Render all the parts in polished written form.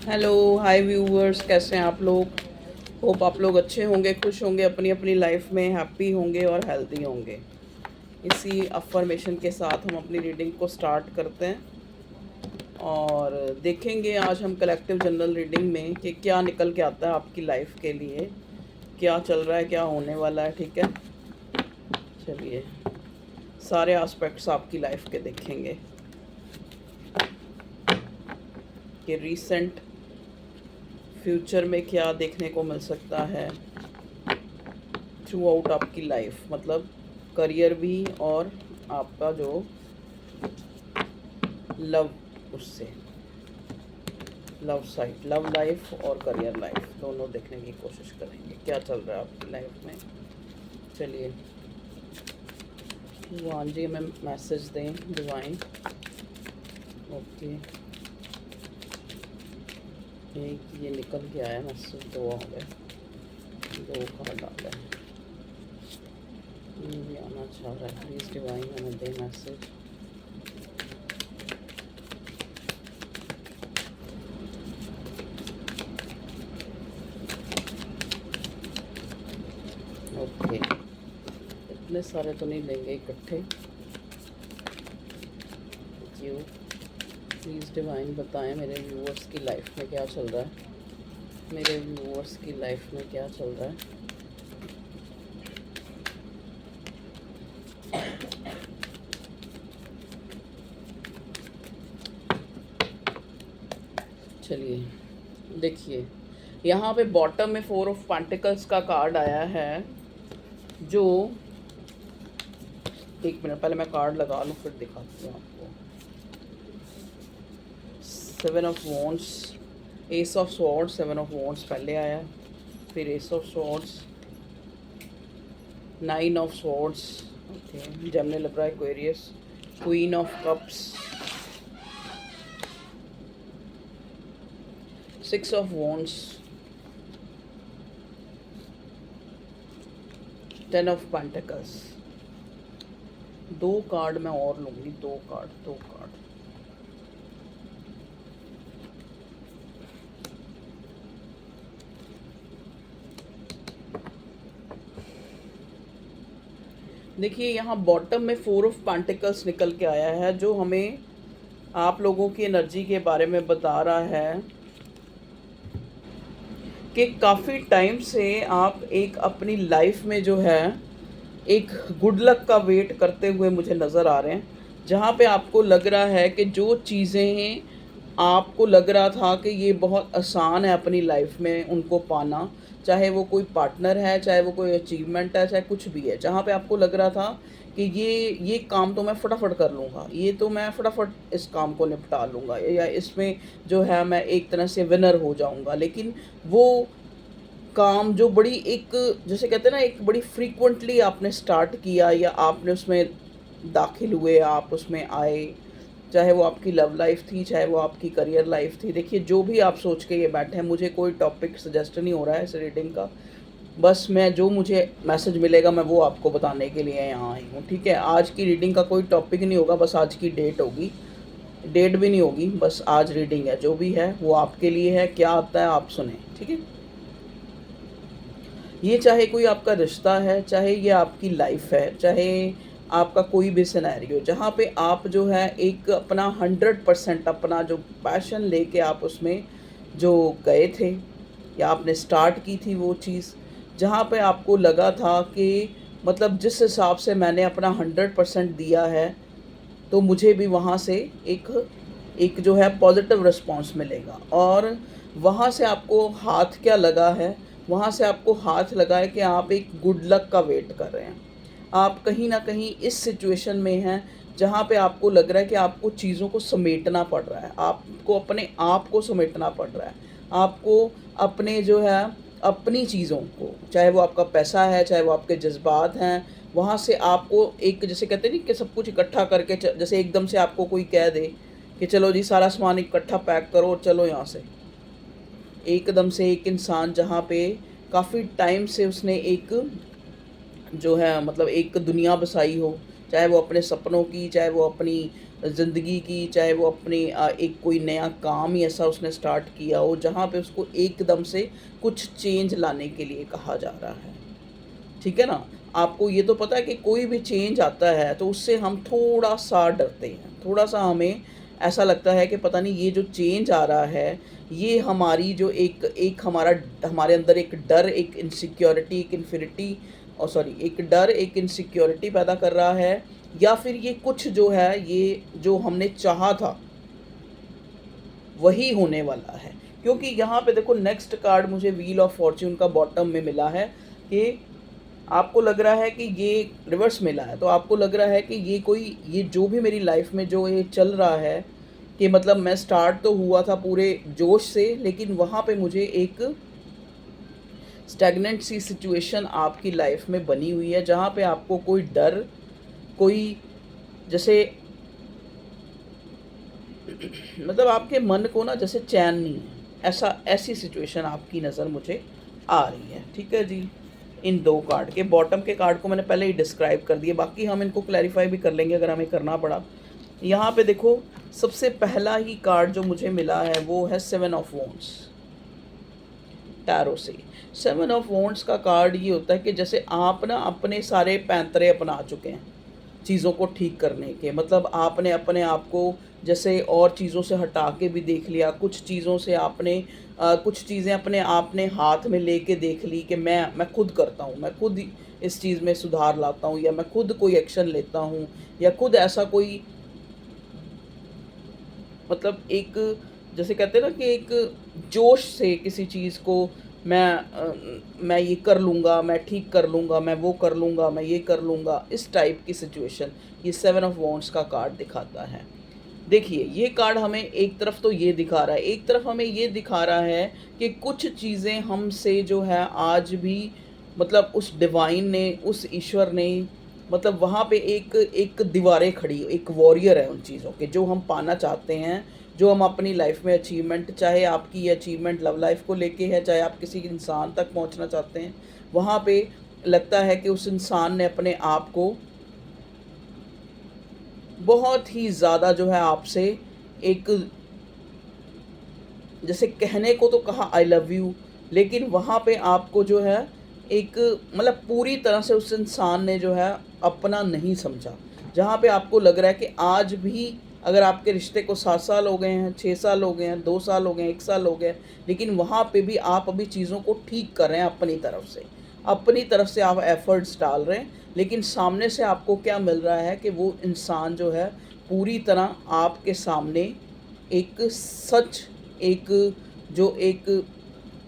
Hello hi viewers, कैसे हैं आप लोग। होप आप लोग अच्छे होंगे, खुश होंगे, अपनी अपनी लाइफ में हैप्पी होंगे और हेल्दी होंगे। इसी अफर्मेशन के साथ हम अपनी रीडिंग को स्टार्ट करते हैं और देखेंगे आज हम कलेक्टिव जनरल रीडिंग में कि क्या निकल के आता है आपकी लाइफ के लिए, क्या चल रहा है, क्या होने वाला है। ठीक है, चलिए सारे एस्पेक्ट्स आपकी लाइफ के देखेंगे कि रीसेंट फ्यूचर में क्या देखने को मिल सकता है थ्रू आउट आपकी लाइफ, मतलब करियर भी और आपका जो लव, उससे लव साइड, लव लाइफ और करियर लाइफ दोनों देखने की कोशिश करेंगे क्या चल रहा है आपकी लाइफ में। चलिए भगवान जी हमें मैसेज दें, डिवाइन। ओके, एक ये निकल के आया मैसेज, दो हो गए, दो कार्ड डाल रहे हैं। ये भी आना चाह रहा है, प्लीज़ डिवाइन हमें दे मैसेज। ओके, इतने सारे तो नहीं लेंगे इकट्ठे। क्यों, प्लीज़ डिवाइन बताएं मेरे व्यूअर्स की लाइफ में क्या चल रहा है, मेरे व्यूअर्स की लाइफ में क्या चल रहा है। चलिए देखिए, यहाँ पे बॉटम में 4 ऑफ पेंटिकल्स का कार्ड आया है, जो एक मिनट पहले मैं कार्ड लगा लूँ फिर दिखाती हूँ आपको। 7 of wands, S of swords, 7 of wands पहले आया, फिर S of swords, 9 of swords, okay, Gemini, Libra, Aquarius, queen of cups, 6 of wands, 10 of pentacles. दो कार्ड मैं और लूँगी, दो कार्ड। देखिए यहाँ बॉटम में 4 ऑफ पेंटिकल्स निकल के आया है, जो हमें आप लोगों की एनर्जी के बारे में बता रहा है कि काफ़ी टाइम से आप एक अपनी लाइफ में जो है एक गुड लक का वेट करते हुए मुझे नज़र आ रहे हैं, जहाँ पे आपको लग रहा है कि जो चीज़ें आपको लग रहा था कि ये बहुत आसान है अपनी लाइफ में उनको पाना, चाहे वो कोई पार्टनर है, चाहे वो कोई अचीवमेंट है, चाहे कुछ भी है, जहाँ पे आपको लग रहा था कि ये काम तो मैं फटाफट कर लूँगा, ये तो मैं फटाफट इस काम को निपटा लूँगा, या इसमें जो है मैं एक तरह से विनर हो जाऊँगा, लेकिन वो काम जो बड़ी एक, जैसे कहते हैं ना, एक बड़ी फ्रीक्वेंटली आपने स्टार्ट किया या आपने उसमें दाखिल हुए, आप उसमें आए, चाहे वो आपकी लव लाइफ थी, चाहे वो आपकी करियर लाइफ थी। देखिए जो भी आप सोच के ये बैठे हैं, मुझे कोई टॉपिक सजेस्ट नहीं हो रहा है इस रीडिंग का, बस मैं जो मुझे मैसेज मिलेगा मैं वो आपको बताने के लिए यहाँ आई हूँ। ठीक है, आज की रीडिंग का कोई टॉपिक नहीं होगा, बस आज की डेट होगी, डेट भी नहीं होगी, बस आज रीडिंग है, जो भी है वो आपके लिए है। क्या आता है आप सुने, ठीक है। ये चाहे कोई आपका रिश्ता है, चाहे ये आपकी लाइफ है, चाहे आपका कोई भी सिनेरियो, जहाँ पे आप जो है एक अपना 100% अपना जो पैशन लेके आप उसमें जो गए थे या आपने स्टार्ट की थी वो चीज़, जहाँ पे आपको लगा था कि मतलब जिस हिसाब से मैंने अपना 100% दिया है तो मुझे भी वहाँ से एक एक जो है पॉजिटिव रिस्पॉन्स मिलेगा। और वहाँ से आपको हाथ क्या लगा है, वहाँ से आपको हाथ लगा है कि आप एक गुड लक का वेट कर रहे हैं। आप कहीं ना कहीं इस सिचुएशन में हैं जहाँ पे आपको लग रहा है कि आपको चीज़ों को समेटना पड़ रहा है, आपको अपने आप को समेटना पड़ रहा है, आपको अपने जो है अपनी चीज़ों को, चाहे वो आपका पैसा है, चाहे वो आपके जज्बात हैं, वहाँ से आपको एक, जैसे कहते नहीं कि सब कुछ इकट्ठा करके जैसे एकदम से आपको कोई कह दे कि चलो जी सारा सामान इकट्ठा पैक करो और चलो यहाँ से, एकदम से एक इंसान जहाँ पे काफ़ी टाइम से उसने एक जो है मतलब एक दुनिया बसाई हो, चाहे वो अपने सपनों की, चाहे वो अपनी ज़िंदगी की, चाहे वो अपनी एक कोई नया काम ही ऐसा उसने स्टार्ट किया हो जहाँ पे उसको एकदम से कुछ चेंज लाने के लिए कहा जा रहा है। ठीक है ना? आपको ये तो पता है कि कोई भी चेंज आता है तो उससे हम थोड़ा-सा डरते हैं। थोड़ा-सा हमें ऐसा लगता है कि पता नहीं ये जो चेंज आ रहा है, ये हमारी जो एक एक हमारा हमारे अंदर एक डर, एक इनसिक्योरिटी, एक इन्फिनिटी सॉरी एक डर, एक इनसिक्योरिटी पैदा कर रहा है, या फिर ये कुछ जो है, ये जो हमने चाहा था, वही होने वाला है। क्योंकि यहाँ पे देखो नेक्स्ट कार्ड मुझे व्हील ऑफ फॉर्च्यून का बॉटम में मिला है कि आपको लग रहा है कि ये रिवर्स मिला है, तो आपको लग रहा है कि ये जो भी मेरी लाइफ में जो ये चल रहा है, कि मतलब मैं स्टार्ट तो हुआ था पूरे जोश से, लेकिन वहाँ पे मुझे एक स्टैग्नेंट सी सिचुएशन आपकी लाइफ में बनी हुई है, जहाँ पे आपको कोई डर, कोई जैसे मतलब आपके मन को ना जैसे चैन नहीं है, ऐसी सिचुएशन आपकी नज़र मुझे आ रही है। ठीक है जी। इन 2 कार्ड के बॉटम के कार्ड को मैंने पहले ही डिस्क्राइब कर दिया, बाकी हम इनको क्लैरिफाई भी कर लेंगे अगर हमें करना पड़ा। यहाँ पे देखो सबसे पहला ही कार्ड जो मुझे मिला है वो है 7 ऑफ वॉन्ड्स टैरो से। 7 ऑफ वॉन्ड्स का कार्ड ये होता है कि जैसे आप ना अपने सारे पैंतरे अपना चुके हैं चीज़ों को ठीक करने के, मतलब आपने अपने आप को जैसे और चीज़ों से हटा के भी देख लिया, कुछ चीज़ों से आपने कुछ चीज़ें अपने आपने हाथ में लेके देख ली कि मैं खुद करता हूँ, मैं खुद इस चीज़ में सुधार लाता हूँ, या मैं खुद कोई एक्शन लेता हूँ, या खुद ऐसा कोई मतलब एक जैसे कहते हैं ना कि एक जोश से किसी चीज़ को मैं ये कर लूँगा, मैं ठीक कर लूँगा, मैं वो कर लूँगा, मैं ये कर लूँगा, इस टाइप की सिचुएशन ये 7 ऑफ वॉन्ड्स का कार्ड दिखाता है। देखिए ये कार्ड हमें एक तरफ तो ये दिखा रहा है, एक तरफ हमें ये दिखा रहा है कि कुछ चीज़ें हमसे जो है आज भी मतलब उस डिवाइन ने, उस ईश्वर ने, मतलब वहाँ पे एक एक दीवारें खड़ी, एक वॉरियर है उन चीज़ों के जो हम पाना चाहते हैं, जो हम अपनी लाइफ में अचीवमेंट, चाहे आपकी ये अचीवमेंट लव लाइफ को लेके है, चाहे आप किसी इंसान तक पहुँचना चाहते हैं, वहाँ पे लगता है कि उस इंसान ने अपने आप को बहुत ही ज़्यादा जो है आपसे एक जैसे कहने को तो कहा आई लव यू, लेकिन वहाँ पे आपको जो है एक मतलब पूरी तरह से उस इंसान ने जो है अपना नहीं समझा। जहाँ पे आपको लग रहा है कि आज भी अगर आपके रिश्ते को 7 साल हो गए हैं, 6 साल हो गए हैं, 2 साल हो गए हैं, 1 साल हो गया, लेकिन वहाँ पे भी आप अभी चीज़ों को ठीक कर रहे हैं अपनी तरफ से। अपनी तरफ से आप एफ़र्ट्स डाल रहे हैं, लेकिन सामने से आपको क्या मिल रहा है कि वो इंसान जो है पूरी तरह आपके सामने एक सच, एक जो एक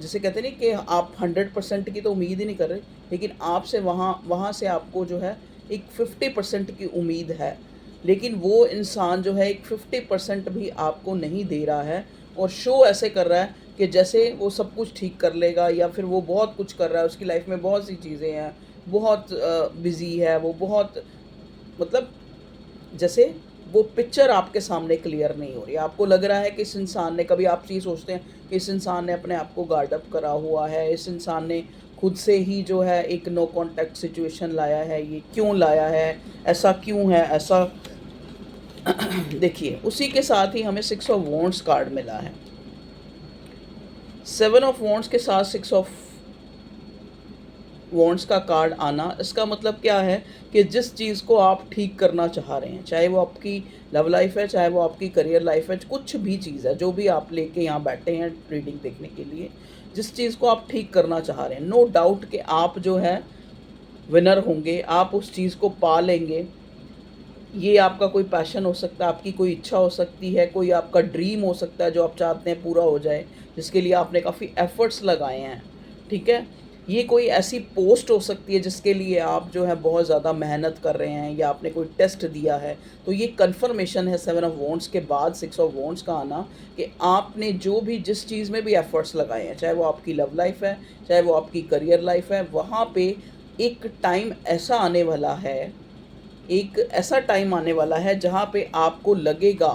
जिसे कहते हैं ना कि आप 100% की तो उम्मीद ही नहीं कर रहे, लेकिन आपसे वहाँ वहाँ से आपको जो है एक 50% की उम्मीद है, लेकिन वो इंसान जो है एक 50% भी आपको नहीं दे रहा है, और शो ऐसे कर रहा है कि जैसे वो सब कुछ ठीक कर लेगा, या फिर वो बहुत कुछ कर रहा है, उसकी लाइफ में बहुत सी चीज़ें हैं, बहुत बिज़ी है वो, बहुत मतलब जैसे वो पिक्चर आपके सामने क्लियर नहीं हो रही है। आपको लग रहा है कि इस इंसान ने, कभी आप चीज़ सोचते हैं कि इस इंसान ने अपने आप को गार्ड अप करा हुआ है, इस इंसान ने खुद से ही जो है एक नो कॉन्टैक्ट सिचुएशन लाया है, ये क्यों लाया है, ऐसा क्यों है, ऐसा देखिए उसी के साथ ही हमें 6 ऑफ वॉन्ड्स कार्ड मिला है। 7 ऑफ वॉन्ड्स के साथ 6 ऑफ वॉन्ट्स का कार्ड आना, इसका मतलब क्या है कि जिस चीज़ को आप ठीक करना चाह रहे हैं, चाहे वो आपकी लव लाइफ है, चाहे वो आपकी करियर लाइफ है, कुछ भी चीज़ है जो भी आप लेके यहाँ बैठे हैं रीडिंग देखने के लिए, जिस चीज़ को आप ठीक करना चाह रहे हैं, नो डाउट कि आप जो है विनर होंगे, आप उस चीज़ को पा लेंगे। ये आपका कोई पैशन हो सकता है, आपकी कोई इच्छा हो सकती है, कोई आपका ड्रीम हो सकता है जो आप चाहते हैं पूरा हो जाए, जिसके लिए आपने काफ़ी एफ़र्ट्स लगाए हैं। ठीक है? ये कोई ऐसी पोस्ट हो सकती है जिसके लिए आप जो है बहुत ज़्यादा मेहनत कर रहे हैं, या आपने कोई टेस्ट दिया है। तो ये कन्फर्मेशन है 7 ऑफ वॉन्ड्स के बाद 6 ऑफ वॉन्ड्स का आना, कि आपने जो भी जिस चीज़ में भी एफ़र्ट्स लगाए हैं, चाहे वो आपकी लव लाइफ़ है, चाहे वो आपकी करियर लाइफ़ है, वहाँ पे एक टाइम ऐसा आने वाला है, एक ऐसा टाइम आने वाला है जहाँ पे आपको लगेगा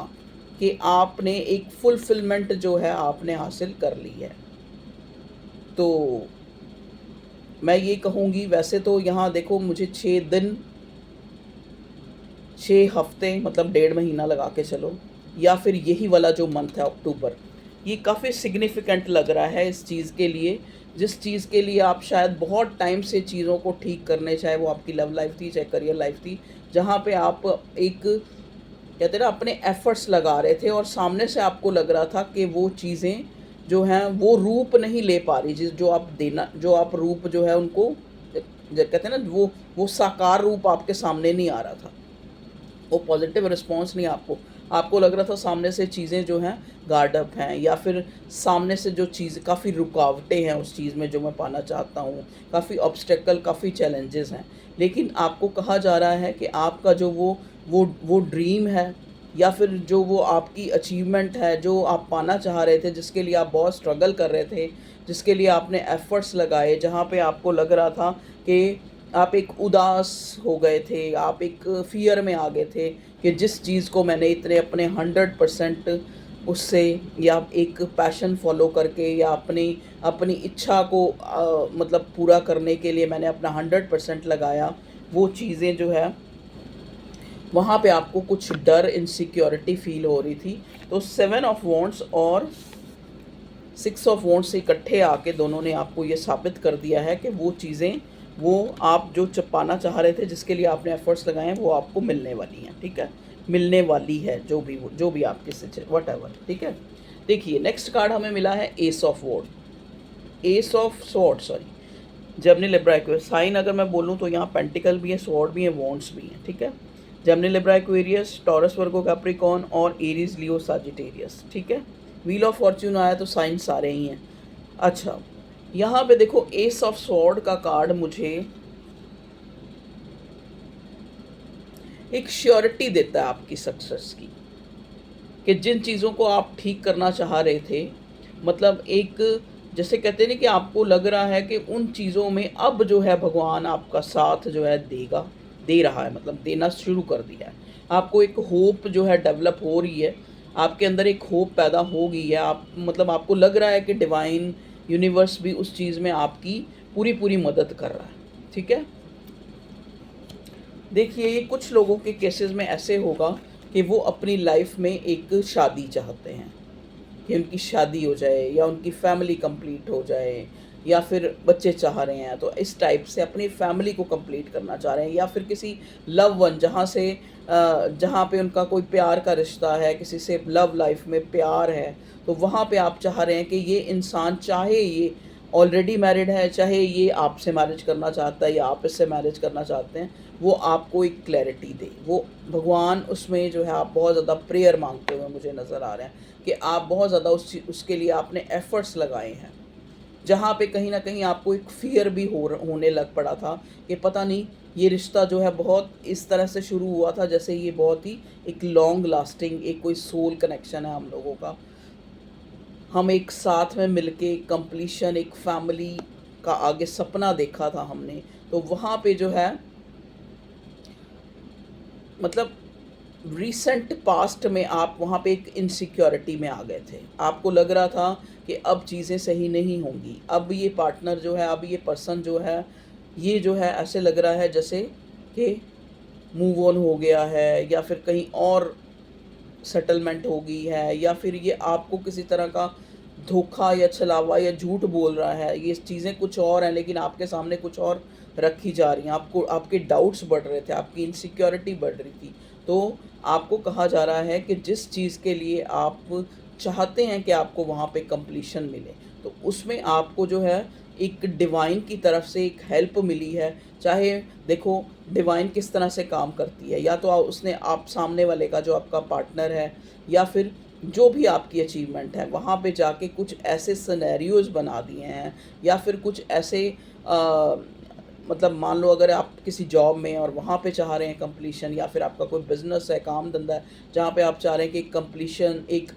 कि आपने एक फुलफ़िलमेंट जो है आपने हासिल कर ली है। तो मैं ये कहूँगी, वैसे तो यहाँ देखो मुझे 6 हफ्ते मतलब 1.5 महीना लगा के चलो, या फिर यही वाला जो मंथ है अक्टूबर, ये काफ़ी सिग्निफिकेंट लग रहा है इस चीज़ के लिए, जिस चीज़ के लिए आप शायद बहुत टाइम से चीज़ों को ठीक करने, चाहे वो आपकी लव लाइफ थी, चाहे करियर लाइफ थी, जहाँ पे आप एक कहते हैं ना अपने एफर्ट्स लगा रहे थे और सामने से आपको लग रहा था कि वो चीज़ें जो हैं वो रूप नहीं ले पा रही, जिस जो आप रूप जो है उनको कहते हैं ना, वो साकार रूप आपके सामने नहीं आ रहा था, वो पॉजिटिव रिस्पॉन्स नहीं, आपको लग रहा था सामने से चीज़ें जो हैं गार्ड अप हैं, या फिर सामने से जो चीज़ काफ़ी रुकावटें हैं उस चीज़ में जो मैं पाना चाहता हूँ, काफ़ी ऑब्स्टेकल, काफ़ी चैलेंजेस हैं। लेकिन आपको कहा जा रहा है कि आपका जो वो ड्रीम है, या फिर जो वो आपकी अचीवमेंट है जो आप पाना चाह रहे थे, जिसके लिए आप बहुत स्ट्रगल कर रहे थे, जिसके लिए आपने एफ़र्ट्स लगाए, जहाँ पे आपको लग रहा था कि आप एक उदास हो गए थे, आप एक फ़ियर में आ गए थे कि जिस चीज़ को मैंने इतने अपने 100% उससे, या एक पैशन फ़ॉलो करके, या अपनी अपनी इच्छा को मतलब पूरा करने के लिए मैंने अपना 100% लगाया, वो चीज़ें जो है वहाँ पे आपको कुछ डर, इनसिक्योरिटी फ़ील हो रही थी। तो 7 ऑफ वॉन्ड्स और 6 ऑफ वॉन्ड्स इकट्ठे आके दोनों ने आपको ये साबित कर दिया है कि वो चीज़ें, वो आप जो पाना चाह रहे थे, जिसके लिए आपने एफ़र्ट्स लगाए हैं, वो आपको मिलने वाली हैं, ठीक है? मिलने वाली है, जो भी आपके से व्हाटएवर, ठीक है? देखिए नेक्स्ट कार्ड हमें मिला है ace of sword, sorry, Gemini Libra Aquarius sign. अगर मैं बोलूँ तो यहाँ पेंटिकल भी है, स्वॉर्ड भी है, वॉन्ड्स भी हैं, ठीक है? Gemini Libra Aquarius, Taurus Virgo Capricorn और एरीज लियो साजिटेरियस, ठीक है? व्हील ऑफ फॉर्च्यून आया तो साइन सारे ही हैं। अच्छा, यहाँ पे देखो एस ऑफ स्वॉर्ड का कार्ड मुझे एक श्योरिटी देता है आपकी सक्सेस की, कि जिन चीज़ों को आप ठीक करना चाह रहे थे, मतलब एक, जैसे कहते हैं ना कि आपको लग रहा है कि उन चीज़ों में अब जो है भगवान आपका साथ जो है दे रहा है, मतलब देना शुरू कर दिया है। आपको एक होप जो है डेवलप हो रही है, आपके अंदर एक होप पैदा हो गई है, आप मतलब आपको लग रहा है कि डिवाइन यूनिवर्स भी उस चीज़ में आपकी पूरी मदद कर रहा है, ठीक है? देखिए ये कुछ लोगों के केसेस में ऐसे होगा कि वो अपनी लाइफ में एक शादी चाहते हैं, कि उनकी शादी हो जाए, या उनकी फैमिली कंप्लीट हो जाए, या फिर बच्चे चाह रहे हैं तो इस टाइप से अपनी फैमिली को कंप्लीट करना चाह रहे हैं, या फिर किसी लव वन जहाँ पे उनका कोई प्यार का रिश्ता है, किसी से लव लाइफ में प्यार है, तो वहाँ पे आप चाह रहे हैं कि ये इंसान, चाहे ये ऑलरेडी मैरिड है, चाहे ये आपसे मैरिज करना चाहता है या आप इससे मैरिज करना चाहते हैं, वो आपको एक क्लैरिटी दे। वो भगवान उसमें जो है, आप बहुत ज़्यादा प्रेयर मांगते हुए मुझे नज़र आ रहे हैं कि आप बहुत ज़्यादा उसके लिए आपने एफ़र्ट्स लगाए हैं, जहाँ पे कहीं न कहीं आपको एक फ़ियर भी होने लग पड़ा था कि पता नहीं ये रिश्ता जो है बहुत इस तरह से शुरू हुआ था, जैसे ये बहुत ही एक लॉन्ग लास्टिंग एक कोई सोल कनेक्शन है हम लोगों का। हम एक साथ में मिलके कंप्लीशन, एक फैमिली का आगे सपना देखा था हमने, तो वहाँ पे जो है मतलब रीसेंट पास्ट में आप वहाँ पे एक इनसिक्योरिटी में आ गए थे। आपको लग रहा था कि अब चीज़ें सही नहीं होंगी, अब ये पार्टनर जो है, अब ये पर्सन जो है, ये जो है ऐसे लग रहा है जैसे कि मूव ऑन हो गया है, या फिर कहीं और सेटलमेंट हो गई है, या फिर ये आपको किसी तरह का धोखा या छलावा या झूठ बोल रहा है। ये चीज़ें कुछ और हैं लेकिन आपके सामने कुछ और रखी जा रही हैं। आपको आपके डाउट्स बढ़ रहे थे, आपकी इनसिक्योरिटी बढ़ रही थी। तो आपको कहा जा रहा है कि जिस चीज़ के लिए आप चाहते हैं कि आपको वहाँ पे कंप्लीशन मिले, तो उसमें आपको जो है एक डिवाइन की तरफ से एक हेल्प मिली है। चाहे देखो डिवाइन किस तरह से काम करती है, या तो उसने आप सामने वाले का जो आपका पार्टनर है, या फिर जो भी आपकी अचीवमेंट है, वहाँ पे जाके कुछ ऐसे सिनेरियोज़ बना दिए हैं, या फिर कुछ ऐसे मतलब मान लो अगर आप किसी जॉब में और वहाँ पे चाह रहे हैं कंप्लीशन, या फिर आपका कोई बिज़नेस है, काम धंधा है, जहाँ पे आप चाह रहे हैं कि कंप्लीशन, एक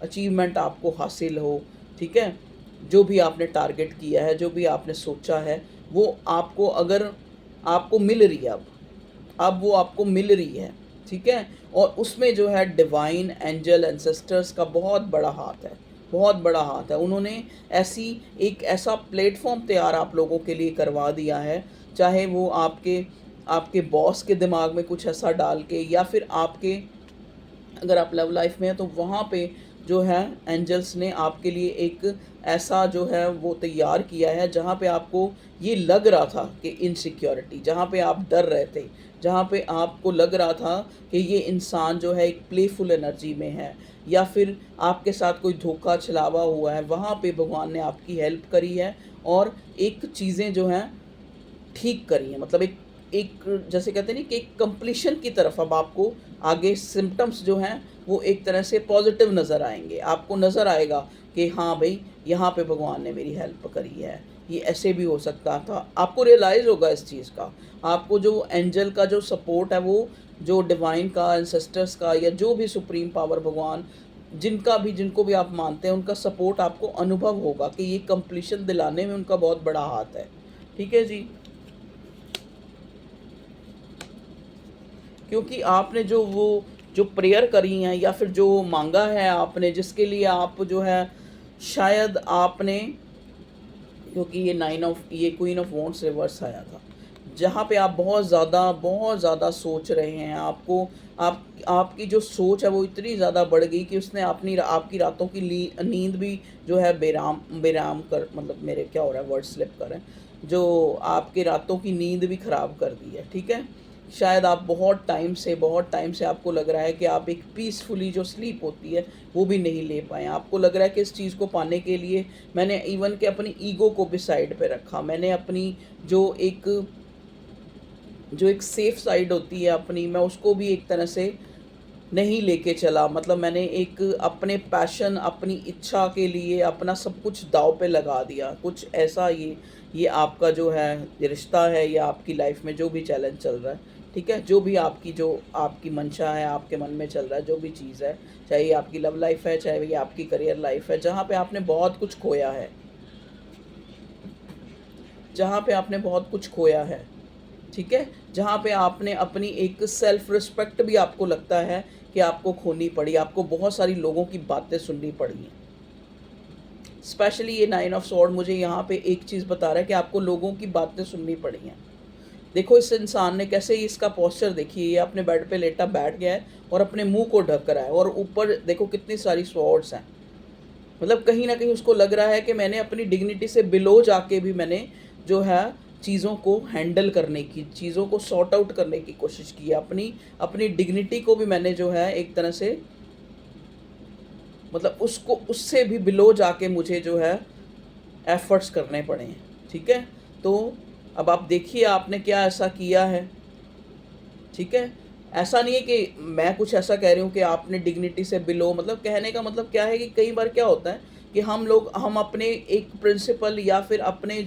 अचीवमेंट आपको हासिल हो, ठीक है? जो भी आपने टारगेट किया है, जो भी आपने सोचा है, वो आपको अगर आपको मिल रही है अब वो आपको मिल रही है, ठीक है? और उसमें जो है डिवाइन एंजल एंसेस्टर्स का बहुत बड़ा हाथ है, बहुत बड़ा हाथ है। उन्होंने ऐसा प्लेटफ़ॉर्म तैयार आप लोगों के लिए करवा दिया है, चाहे वो आपके आपके बॉस के दिमाग में कुछ ऐसा डाल के, या फिर आपके, अगर आप लव लाइफ में हैं तो वहाँ पे जो है एंजल्स ने आपके लिए एक ऐसा जो है वो तैयार किया है, जहाँ पे आपको ये लग रहा था कि इनसिक्योरिटी, जहाँ पे आप डर रहे थे, जहाँ पे आपको लग रहा था कि ये इंसान जो है एक प्लेफुल एनर्जी में है, या फिर आपके साथ कोई धोखा छलावा हुआ है, वहाँ पे भगवान ने आपकी हेल्प करी है और एक चीज़ें जो हैं ठीक करी हैं। मतलब एक एक जैसे कहते हैं ना कि एक कंप्लीशन की तरफ अब आपको आगे सिम्पटम्स जो हैं वो एक तरह से पॉजिटिव नज़र आएंगे। आपको नज़र आएगा कि हाँ भाई, यहाँ पे भगवान ने मेरी हेल्प करी है, ये ऐसे भी हो सकता था। आपको रियलाइज़ होगा इस चीज़ का। आपको जो एंजल का जो सपोर्ट है, वो जो डिवाइन का, एंसेस्टर्स का, या जो भी सुप्रीम पावर भगवान जिनका भी, जिनको भी आप मानते हैं, उनका सपोर्ट आपको अनुभव होगा कि ये कंप्लीशन दिलाने में उनका बहुत बड़ा हाथ है। ठीक है जी। क्योंकि आपने जो प्रेयर करी हैं, या फिर जो मांगा है आपने, जिसके लिए आप जो है शायद आपने, क्योंकि ये क्वीन ऑफ वॉन्ड्स रिवर्स आया था, जहाँ पे आप बहुत ज़्यादा सोच रहे हैं। आपकी जो सोच है वो इतनी ज़्यादा बढ़ गई कि उसने आपकी रातों की नींद भी जो है बेराम बेराम कर, मतलब मेरे क्या हो रहा है, वर्ड स्लिप कर रहे हैं, जो आपकी रातों की नींद भी ख़राब कर दी है। ठीक है। शायद आप बहुत टाइम से आपको लग रहा है कि आप एक पीसफुली जो स्लीप होती है वो भी नहीं ले पाए। आपको लग रहा है कि इस चीज़ को पाने के लिए मैंने इवन के अपनी ईगो को भी साइड पे रखा, मैंने अपनी जो एक सेफ साइड होती है अपनी, मैं उसको भी एक तरह से नहीं लेके चला। मतलब मैंने एक अपने पैशन, अपनी इच्छा के लिए अपना सब कुछ दांव पे लगा दिया। कुछ ऐसा ये आपका जो है ये रिश्ता है, या आपकी लाइफ में जो भी चैलेंज चल रहा है, ठीक है, जो आपकी मंशा है, आपके मन में चल रहा है, जो भी चीज़ है, चाहे ये आपकी लव लाइफ है, चाहे ये आपकी करियर लाइफ है, जहाँ पे आपने बहुत कुछ खोया है, जहाँ पे आपने बहुत कुछ खोया है, ठीक है, जहाँ पे आपने अपनी एक सेल्फ रिस्पेक्ट भी आपको लगता है कि आपको खोनी पड़ी, आपको बहुत सारी लोगों की बातें सुननी पड़ी हैं। स्पेशली ये 9 ऑफ स्वॉर्ड मुझे यहाँ पे एक चीज़ बता रहा है कि आपको लोगों की बातें सुननी पड़ी हैं। देखो इस इंसान ने कैसे, इसका पोस्चर देखिए, ये अपने बेड पे लेटा बैठ गया है और अपने मुंह को ढक रहा है, और ऊपर देखो कितनी सारी स्वॉर्ड्स हैं। मतलब कहीं ना कहीं उसको लग रहा है कि मैंने अपनी डिग्निटी से बिलो जाके भी मैंने जो है चीज़ों को हैंडल करने की, चीज़ों को सॉर्ट आउट करने की कोशिश की है। अपनी डिग्निटी को भी मैंने जो है एक तरह से, मतलब उसको उससे भी बिलो जाके मुझे जो है एफर्ट्स करने पड़े हैं। ठीक है। तो अब आप देखिए आपने क्या ऐसा किया है। ठीक है। ऐसा नहीं है कि मैं कुछ ऐसा कह रही हूँ कि आपने डिग्निटी से बिलो, मतलब कहने का मतलब क्या है कि कई बार क्या होता है कि हम अपने एक प्रिंसिपल, या फिर अपने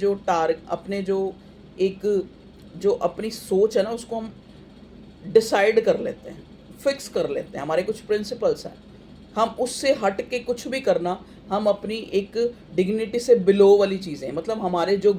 जो अपनी सोच है ना, उसको हम डिसाइड कर लेते हैं, फिक्स कर लेते हैं, हमारे कुछ प्रिंसिपल्स हैं, हम उससे हट के कुछ भी करना, हम अपनी एक डिग्निटी से बिलो वाली चीज़ें, मतलब हमारे जो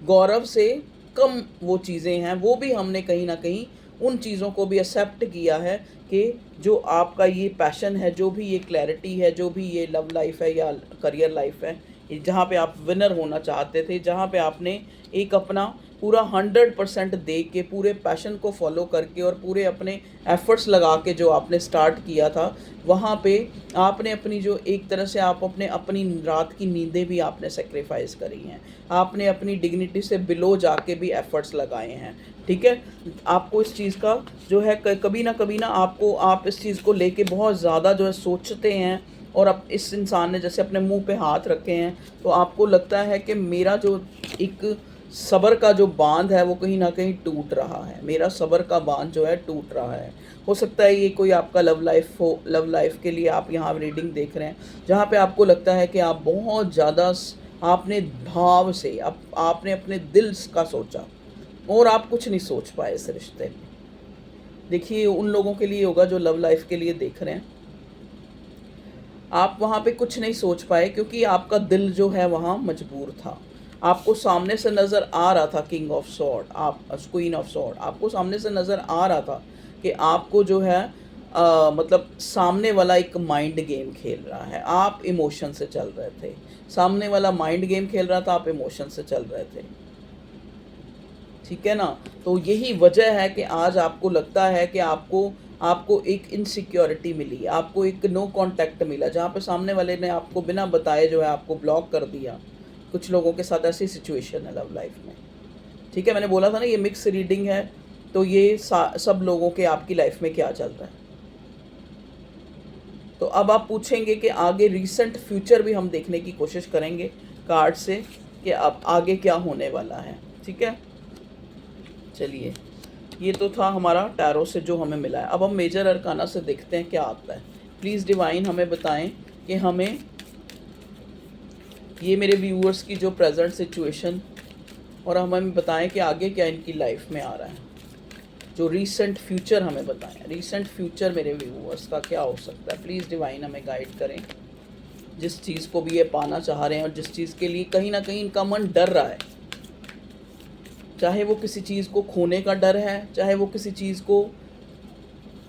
गौरव से कम वो चीज़ें हैं, वो भी हमने कहीं ना कहीं उन चीज़ों को भी एक्सेप्ट किया है कि जो आपका ये पैशन है, जो भी ये क्लैरिटी है, जो भी ये लव लाइफ है या करियर लाइफ है, जहाँ पे आप विनर होना चाहते थे, जहाँ पे आपने एक अपना पूरा 100% दे के, पूरे पैशन को फॉलो करके और पूरे अपने एफर्ट्स लगा के जो आपने स्टार्ट किया था, वहाँ पे आपने अपनी जो एक तरह से आप अपनी रात की नींदें भी आपने सेक्रीफाइस करी हैं, आपने अपनी डिग्निटी से बिलो जाके भी एफर्ट्स लगाए हैं। ठीक है। आपको इस चीज़ का जो है कभी ना आप इस चीज़ को लेके बहुत ज़्यादा जो है सोचते हैं, और अब इस इंसान ने जैसे अपने मुंह पे हाथ रखे हैं, तो आपको लगता है कि मेरा जो एक सब्र का जो बांध है वो कहीं ना कहीं टूट रहा है, मेरा सब्र का बांध जो है टूट रहा है। हो सकता है ये कोई आपका लव लाइफ हो, लव लाइफ के लिए आप यहाँ रीडिंग देख रहे हैं, जहाँ पे आपको लगता है कि आप बहुत ज़्यादा आपने भाव से आपने अपने दिल का सोचा, और आप कुछ नहीं सोच पाए इस रिश्ते में। देखिए उन लोगों के लिए होगा जो लव लाइफ के लिए देख रहे हैं, आप वहाँ पे कुछ नहीं सोच पाए क्योंकि आपका दिल जो है वहाँ मजबूर था। आपको सामने से नज़र आ रहा था किंग ऑफ सॉर्ड, आप क्वीन ऑफ सॉर्ड, आपको सामने से नज़र आ रहा था कि आपको जो है मतलब सामने वाला एक माइंड गेम खेल रहा है, आप इमोशन से चल रहे थे। सामने वाला माइंड गेम खेल रहा था, आप इमोशन से चल रहे थे। ठीक है ना? तो यही वजह है कि आज आपको लगता है कि आपको आपको एक इनसिक्योरिटी मिली, आपको एक नो कॉन्टैक्ट मिला, जहाँ पे सामने वाले ने आपको बिना बताए जो है आपको ब्लॉक कर दिया। कुछ लोगों के साथ ऐसी सिचुएशन है लव लाइफ में, ठीक है? मैंने बोला था ना ये मिक्स रीडिंग है, तो ये सब लोगों के आपकी लाइफ में क्या चल रहा है। तो अब आप पूछेंगे कि आगे रीसेंट फ्यूचर भी हम देखने की कोशिश करेंगे कार्ड से कि अब आगे क्या होने वाला है, ठीक है? चलिए, ये तो था हमारा टैरो से जो हमें मिला है। अब हम मेजर अरकाना से देखते हैं क्या आता है। प्लीज़ डिवाइन हमें बताएं कि हमें ये मेरे व्यूअर्स की जो प्रेजेंट सिचुएशन, और हमें बताएं कि आगे क्या इनकी लाइफ में आ रहा है। जो रीसेंट फ्यूचर हमें बताएं, रीसेंट फ्यूचर मेरे व्यूअर्स का क्या हो सकता है। प्लीज़ डिवाइन हमें गाइड करें, जिस चीज़ को भी ये पाना चाह रहे हैं और जिस चीज़ के लिए कहीं ना कहीं इनका मन डर रहा है। चाहे वो किसी चीज़ को खोने का डर है, चाहे वो किसी चीज़ को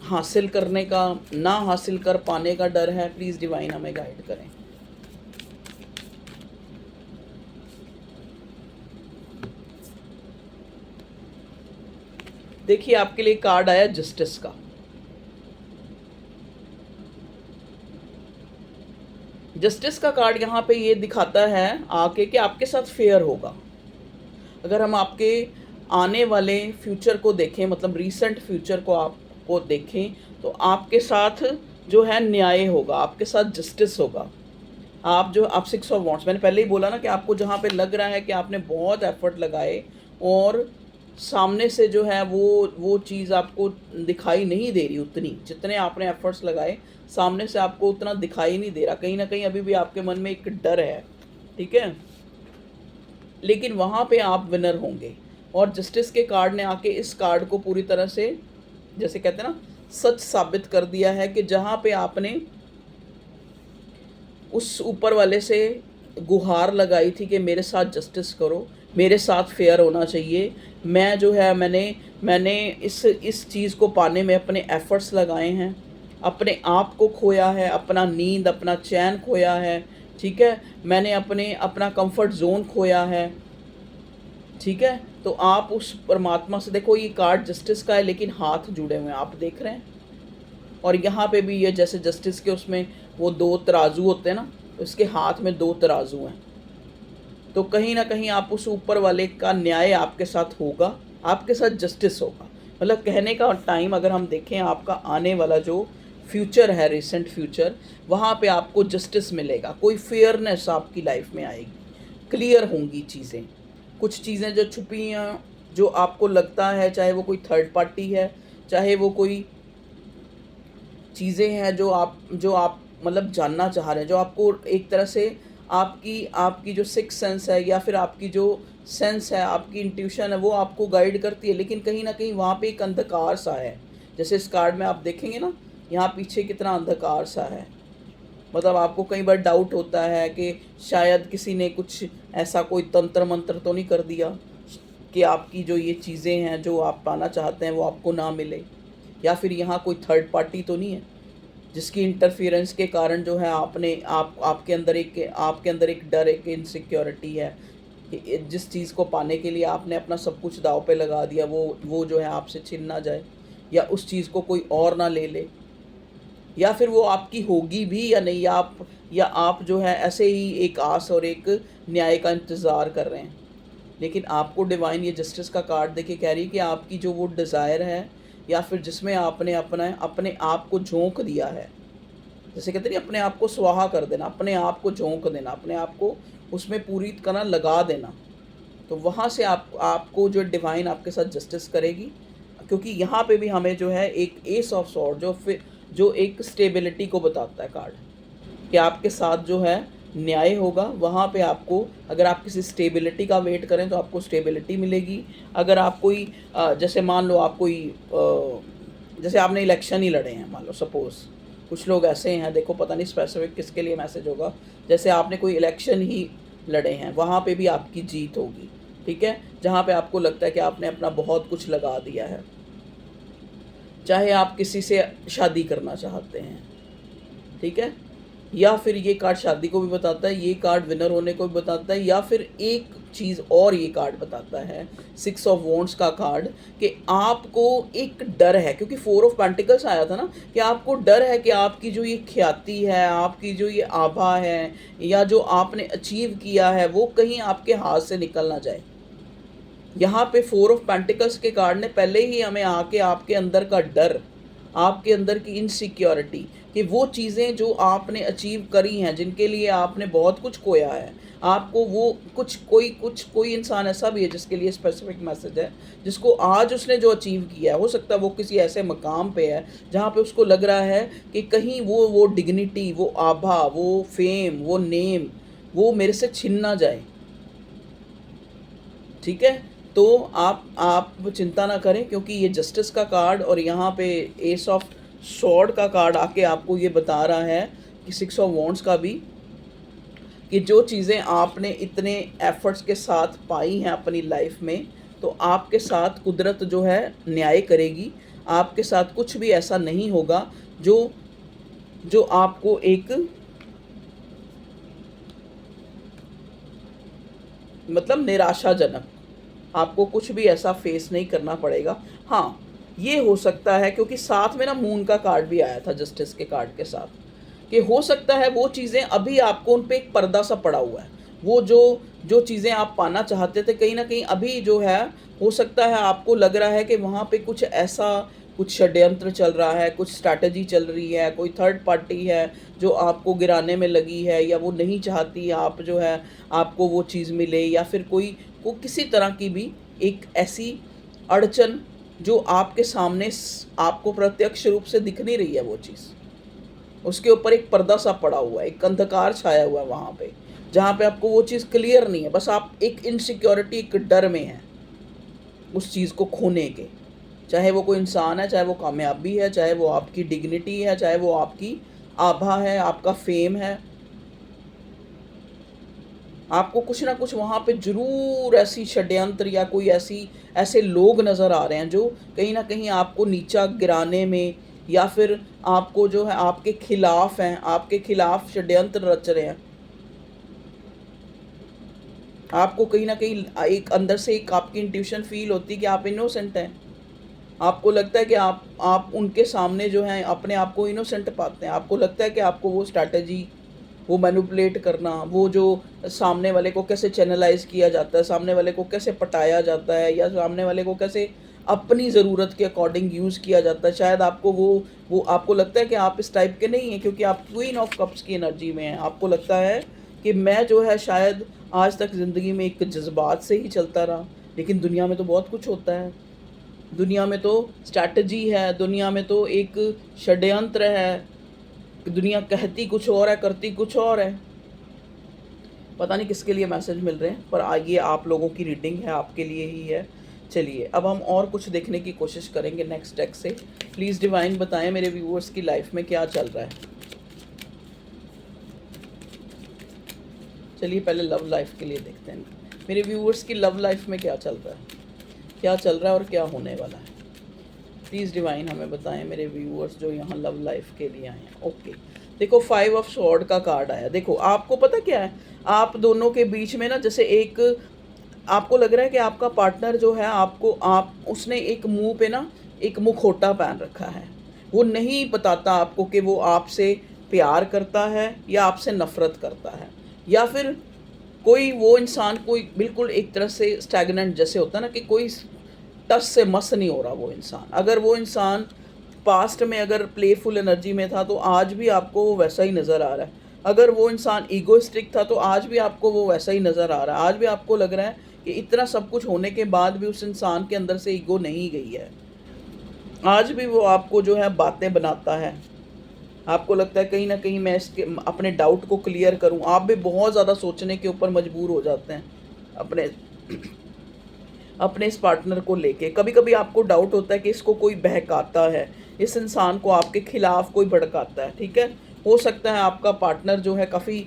हासिल करने का, ना हासिल कर पाने का डर है। प्लीज़ डिवाइन हमें गाइड करें। देखिए, आपके लिए कार्ड आया जस्टिस का। जस्टिस का कार्ड यहाँ पे ये दिखाता है आके कि आपके साथ फेयर होगा। अगर हम आपके आने वाले फ्यूचर को देखें, मतलब रीसेंट फ्यूचर को आपको देखें, तो आपके साथ जो है न्याय होगा, आपके साथ जस्टिस होगा। आप 6 ऑफ वॉन्ड्स, मैंने पहले ही बोला ना कि आपको जहाँ पे लग रहा है कि आपने बहुत एफर्ट लगाए और सामने से जो है वो चीज़ आपको दिखाई नहीं दे रही, उतनी जितने आपने एफर्ट्स लगाए सामने से आपको उतना दिखाई नहीं दे रहा। कहीं ना कहीं अभी भी आपके मन में एक डर है, ठीक है? लेकिन वहाँ पे आप विनर होंगे। और जस्टिस के कार्ड ने आके इस कार्ड को पूरी तरह से, जैसे कहते हैं ना, सच साबित कर दिया है कि जहाँ पे आपने उस ऊपर वाले से गुहार लगाई थी कि मेरे साथ जस्टिस करो, मेरे साथ फेयर होना चाहिए, मैं जो है मैंने इस चीज़ को पाने में अपने एफर्ट्स लगाए हैं, अपने आप को खोया है, अपना नींद, अपना चैन खोया है, ठीक है? मैंने अपना कंफर्ट जोन खोया है, ठीक है? तो आप उस परमात्मा से, देखो ये कार्ड जस्टिस का है लेकिन हाथ जुड़े हुए हैं, आप देख रहे हैं। और यहाँ पे भी ये जैसे जस्टिस के उसमें वो 2 तराजू होते हैं ना, तो इसके हाथ में 2 तराजू हैं। तो कहीं ना कहीं आप उस ऊपर वाले का न्याय आपके साथ होगा, आपके साथ जस्टिस होगा। मतलब कहने का टाइम अगर हम देखें, आपका आने वाला जो फ्यूचर है, रिसेंट फ्यूचर, वहाँ पे आपको जस्टिस मिलेगा, कोई फेयरनेस आपकी लाइफ में आएगी, क्लियर होंगी चीज़ें। कुछ चीज़ें जो छुपी हैं, जो आपको लगता है, चाहे वो कोई थर्ड पार्टी है, चाहे वो कोई चीज़ें हैं जो आप मतलब जानना चाह रहे हैं, जो आपको एक तरह से आपकी जो सिक्स सेंस है या फिर आपकी जो सेंस है, आपकी इंट्यूशन है, वो आपको गाइड करती है। लेकिन कहीं ना कहीं वहाँ पे एक अंधकार सा है। जैसे इस कार्ड में आप देखेंगे ना, यहाँ पीछे कितना अंधकार सा है। मतलब आपको कई बार डाउट होता है कि शायद किसी ने कुछ ऐसा कोई तंत्र मंत्र तो नहीं कर दिया कि आपकी जो ये चीज़ें हैं जो आप पाना चाहते हैं वो आपको ना मिले, या फिर यहाँ कोई थर्ड पार्टी तो नहीं है जिसकी इंटरफेरेंस के कारण जो है आपके अंदर एक डर, एक इनसिक्योरिटी है कि जिस चीज़ को पाने के लिए आपने अपना सब कुछ दांव पे लगा दिया, वो जो है आपसे छिन ना जाए, या उस चीज़ को कोई और ना ले ले, या फिर वो आपकी होगी भी या नहीं, या आप जो है ऐसे ही एक आस और एक न्याय का इंतज़ार कर रहे हैं। लेकिन आपको डिवाइन ये जस्टिस का कार्ड देके कह रही है कि आपकी जो वो डिज़ायर है, या फिर जिसमें आपने अपने आप को झोंक दिया है, जैसे कहते हैं अपने आप को स्वाहा कर देना, अपने आप को झोंक देना, अपने आप को उसमें पूरी तरह लगा देना, तो वहाँ से आपको जो डिवाइन आपके साथ जस्टिस करेगी। क्योंकि यहाँ पे भी हमें जो है एक एस ऑफ सॉर्ड जो एक स्टेबिलिटी को बताता है कार्ड, कि आपके साथ जो है न्याय होगा। वहाँ पे आपको, अगर आप किसी स्टेबिलिटी का वेट करें तो आपको स्टेबिलिटी मिलेगी। अगर आप कोई जैसे मान लो आप कोई जैसे आपने इलेक्शन ही लड़े हैं, मान लो सपोज़, कुछ लोग ऐसे हैं, देखो पता नहीं स्पेसिफिक किसके लिए मैसेज होगा, जैसे आपने कोई इलेक्शन ही लड़े हैं, वहाँ पे भी आपकी जीत होगी, ठीक है? जहाँ पे आपको लगता है कि आपने अपना बहुत कुछ लगा दिया है। चाहे आप किसी से शादी करना चाहते हैं, ठीक है, या फिर ये कार्ड शादी को भी बताता है, ये कार्ड विनर होने को भी बताता है, या फिर एक चीज़ और ये कार्ड बताता है, 6 ऑफ वॉन्ड्स का कार्ड, कि आपको एक डर है, क्योंकि 4 ऑफ पेंटिकल्स आया था ना, कि आपको डर है कि आपकी जो ये ख्याति है, आपकी जो ये आभा है, या जो आपने अचीव किया है, वो कहीं आपके हाथ से निकल ना जाए। यहाँ पे 4 ऑफ पेंटिकल्स के कार्ड ने पहले ही हमें आके आपके अंदर का डर, आपके अंदर की इनसिक्योरिटी, कि वो चीज़ें जो आपने अचीव करी हैं, जिनके लिए आपने बहुत कुछ खोया है, आपको वो कोई इंसान ऐसा भी है जिसके लिए स्पेसिफिक मैसेज है, जिसको आज उसने जो अचीव किया है, हो सकता है वो किसी ऐसे मकाम पे है जहाँ पे उसको लग रहा है कि कहीं वो डिग्निटी, वो आभा, वो फेम, वो नेम, वो मेरे से छिन ना जाए। ठीक है, तो आप चिंता ना करें, क्योंकि ये जस्टिस का कार्ड और यहाँ पे एस ऑफ स्वॉर्ड का कार्ड आके आपको ये बता रहा है कि 6 ऑफ वॉन्ड्स का भी, कि जो चीज़ें आपने इतने एफर्ट्स के साथ पाई हैं अपनी लाइफ में, तो आपके साथ कुदरत जो है न्याय करेगी। आपके साथ कुछ भी ऐसा नहीं होगा जो जो आपको एक मतलब निराशाजनक, आपको कुछ भी ऐसा फेस नहीं करना पड़ेगा। हाँ, ये हो सकता है, क्योंकि साथ में ना मून का कार्ड भी आया था जस्टिस के कार्ड के साथ, कि हो सकता है वो चीज़ें अभी आपको उन पे एक पर्दा सा पड़ा हुआ है। वो जो जो चीज़ें आप पाना चाहते थे, कहीं न कहीं अभी जो है, हो सकता है आपको लग रहा है कि वहाँ पे कुछ ऐसा, कुछ षड्यंत्र चल रहा है, कुछ स्ट्रैटेजी चल रही है, कोई थर्ड पार्टी है जो आपको गिराने में लगी है, या वो नहीं चाहती आप जो है आपको वो चीज़ मिले, या फिर को किसी तरह की भी एक ऐसी अड़चन जो आपके सामने आपको प्रत्यक्ष रूप से दिख नहीं रही है, वो चीज़, उसके ऊपर एक पर्दा सा पड़ा हुआ है, एक अंधकार छाया हुआ है वहाँ पे, जहाँ पे आपको वो चीज़ क्लियर नहीं है। बस आप एक इनसिक्योरिटी, एक डर में हैं उस चीज़ को खोने के, चाहे वो कोई इंसान है, चाहे वो कामयाबी है, चाहे वो आपकी डिग्निटी है, चाहे वो आपकी आभा है, आपका फेम है। आपको कुछ ना कुछ वहाँ पे ज़रूर ऐसी षड्यंत्र या कोई ऐसे लोग नज़र आ रहे हैं जो कहीं न कहीं आपको नीचा गिराने में, या फिर आपको जो है आपके खिलाफ हैं, आपके खिलाफ षड्यंत्र रच रहे हैं। आपको कहीं न कहीं एक अंदर से एक आपकी इंट्यूशन फ़ील होती है कि आप इनोसेंट हैं। आपको लगता है कि आप उनके सामने जो है अपने आप को इनोसेंट पाते हैं। आपको लगता है कि आपको वो स्ट्रैटेजी, वो मैनिपुलेट करना, वो जो सामने वाले को कैसे चैनलाइज़ किया जाता है, सामने वाले को कैसे पटाया जाता है, या सामने वाले को कैसे अपनी ज़रूरत के अकॉर्डिंग यूज़ किया जाता है। शायद आपको वो आपको लगता है कि आप इस टाइप के नहीं हैं, क्योंकि आप क्वीन ऑफ कप्स की एनर्जी में हैं। आपको लगता है कि मैं जो है शायद आज तक ज़िंदगी में एक जज़्बात से ही चलता रहा, लेकिन दुनिया में तो बहुत कुछ होता है। दुनिया में तो स्ट्रैटेजी है, दुनिया में तो एक षड्यंत्र है, दुनिया कहती कुछ और है, करती कुछ और है। पता नहीं किसके लिए मैसेज मिल रहे हैं, पर ये आप लोगों की रीडिंग है, आपके लिए ही है। चलिए अब हम और कुछ देखने की कोशिश करेंगे नेक्स्ट डेक से। प्लीज़ डिवाइन बताएं मेरे व्यूअर्स की लाइफ में क्या चल रहा है। चलिए पहले लव लाइफ के लिए देखते हैं, मेरे व्यूअर्स की लव लाइफ में क्या चल रहा है, क्या चल रहा है और क्या होने वाला है। प्लीज़ डिवाइन हमें बताएं मेरे व्यूअर्स जो यहाँ लव लाइफ के लिए आए हैं। ओके, देखो 5 ऑफ स्वॉर्ड का कार्ड आया। देखो आपको पता क्या है, आप दोनों के बीच में ना जैसे एक, आपको लग रहा है कि आपका पार्टनर जो है उसने एक मुंह पे ना एक मुखौटा पहन रखा है। वो नहीं बताता आपको कि वो आपसे प्यार करता है या आपसे नफ़रत करता है, या फिर कोई वो इंसान कोई बिल्कुल एक तरह से स्टैग्नेंट जैसे होता है ना, कि कोई टस से मस नहीं हो रहा वो इंसान। अगर वो इंसान पास्ट में अगर प्लेफुल एनर्जी में था, तो आज भी आपको वो वैसा ही नज़र आ रहा है। अगर वो इंसान ईगोइस्टिक था, तो आज भी आपको वो वैसा ही नज़र आ रहा है। आज भी आपको लग रहा है कि इतना सब कुछ होने के बाद भी उस इंसान के अंदर से ईगो नहीं गई है। आज भी वो आपको जो है बातें बनाता है। आपको लगता है कहीं ना कहीं मैं इसके अपने डाउट को क्लियर करूं। आप भी बहुत ज़्यादा सोचने के ऊपर मजबूर हो जाते हैं अपने अपने इस पार्टनर को लेके। कभी कभी आपको डाउट होता है कि इसको कोई बहकाता है, इस इंसान को आपके खिलाफ कोई भड़काता है। ठीक है, हो सकता है आपका पार्टनर जो है काफ़ी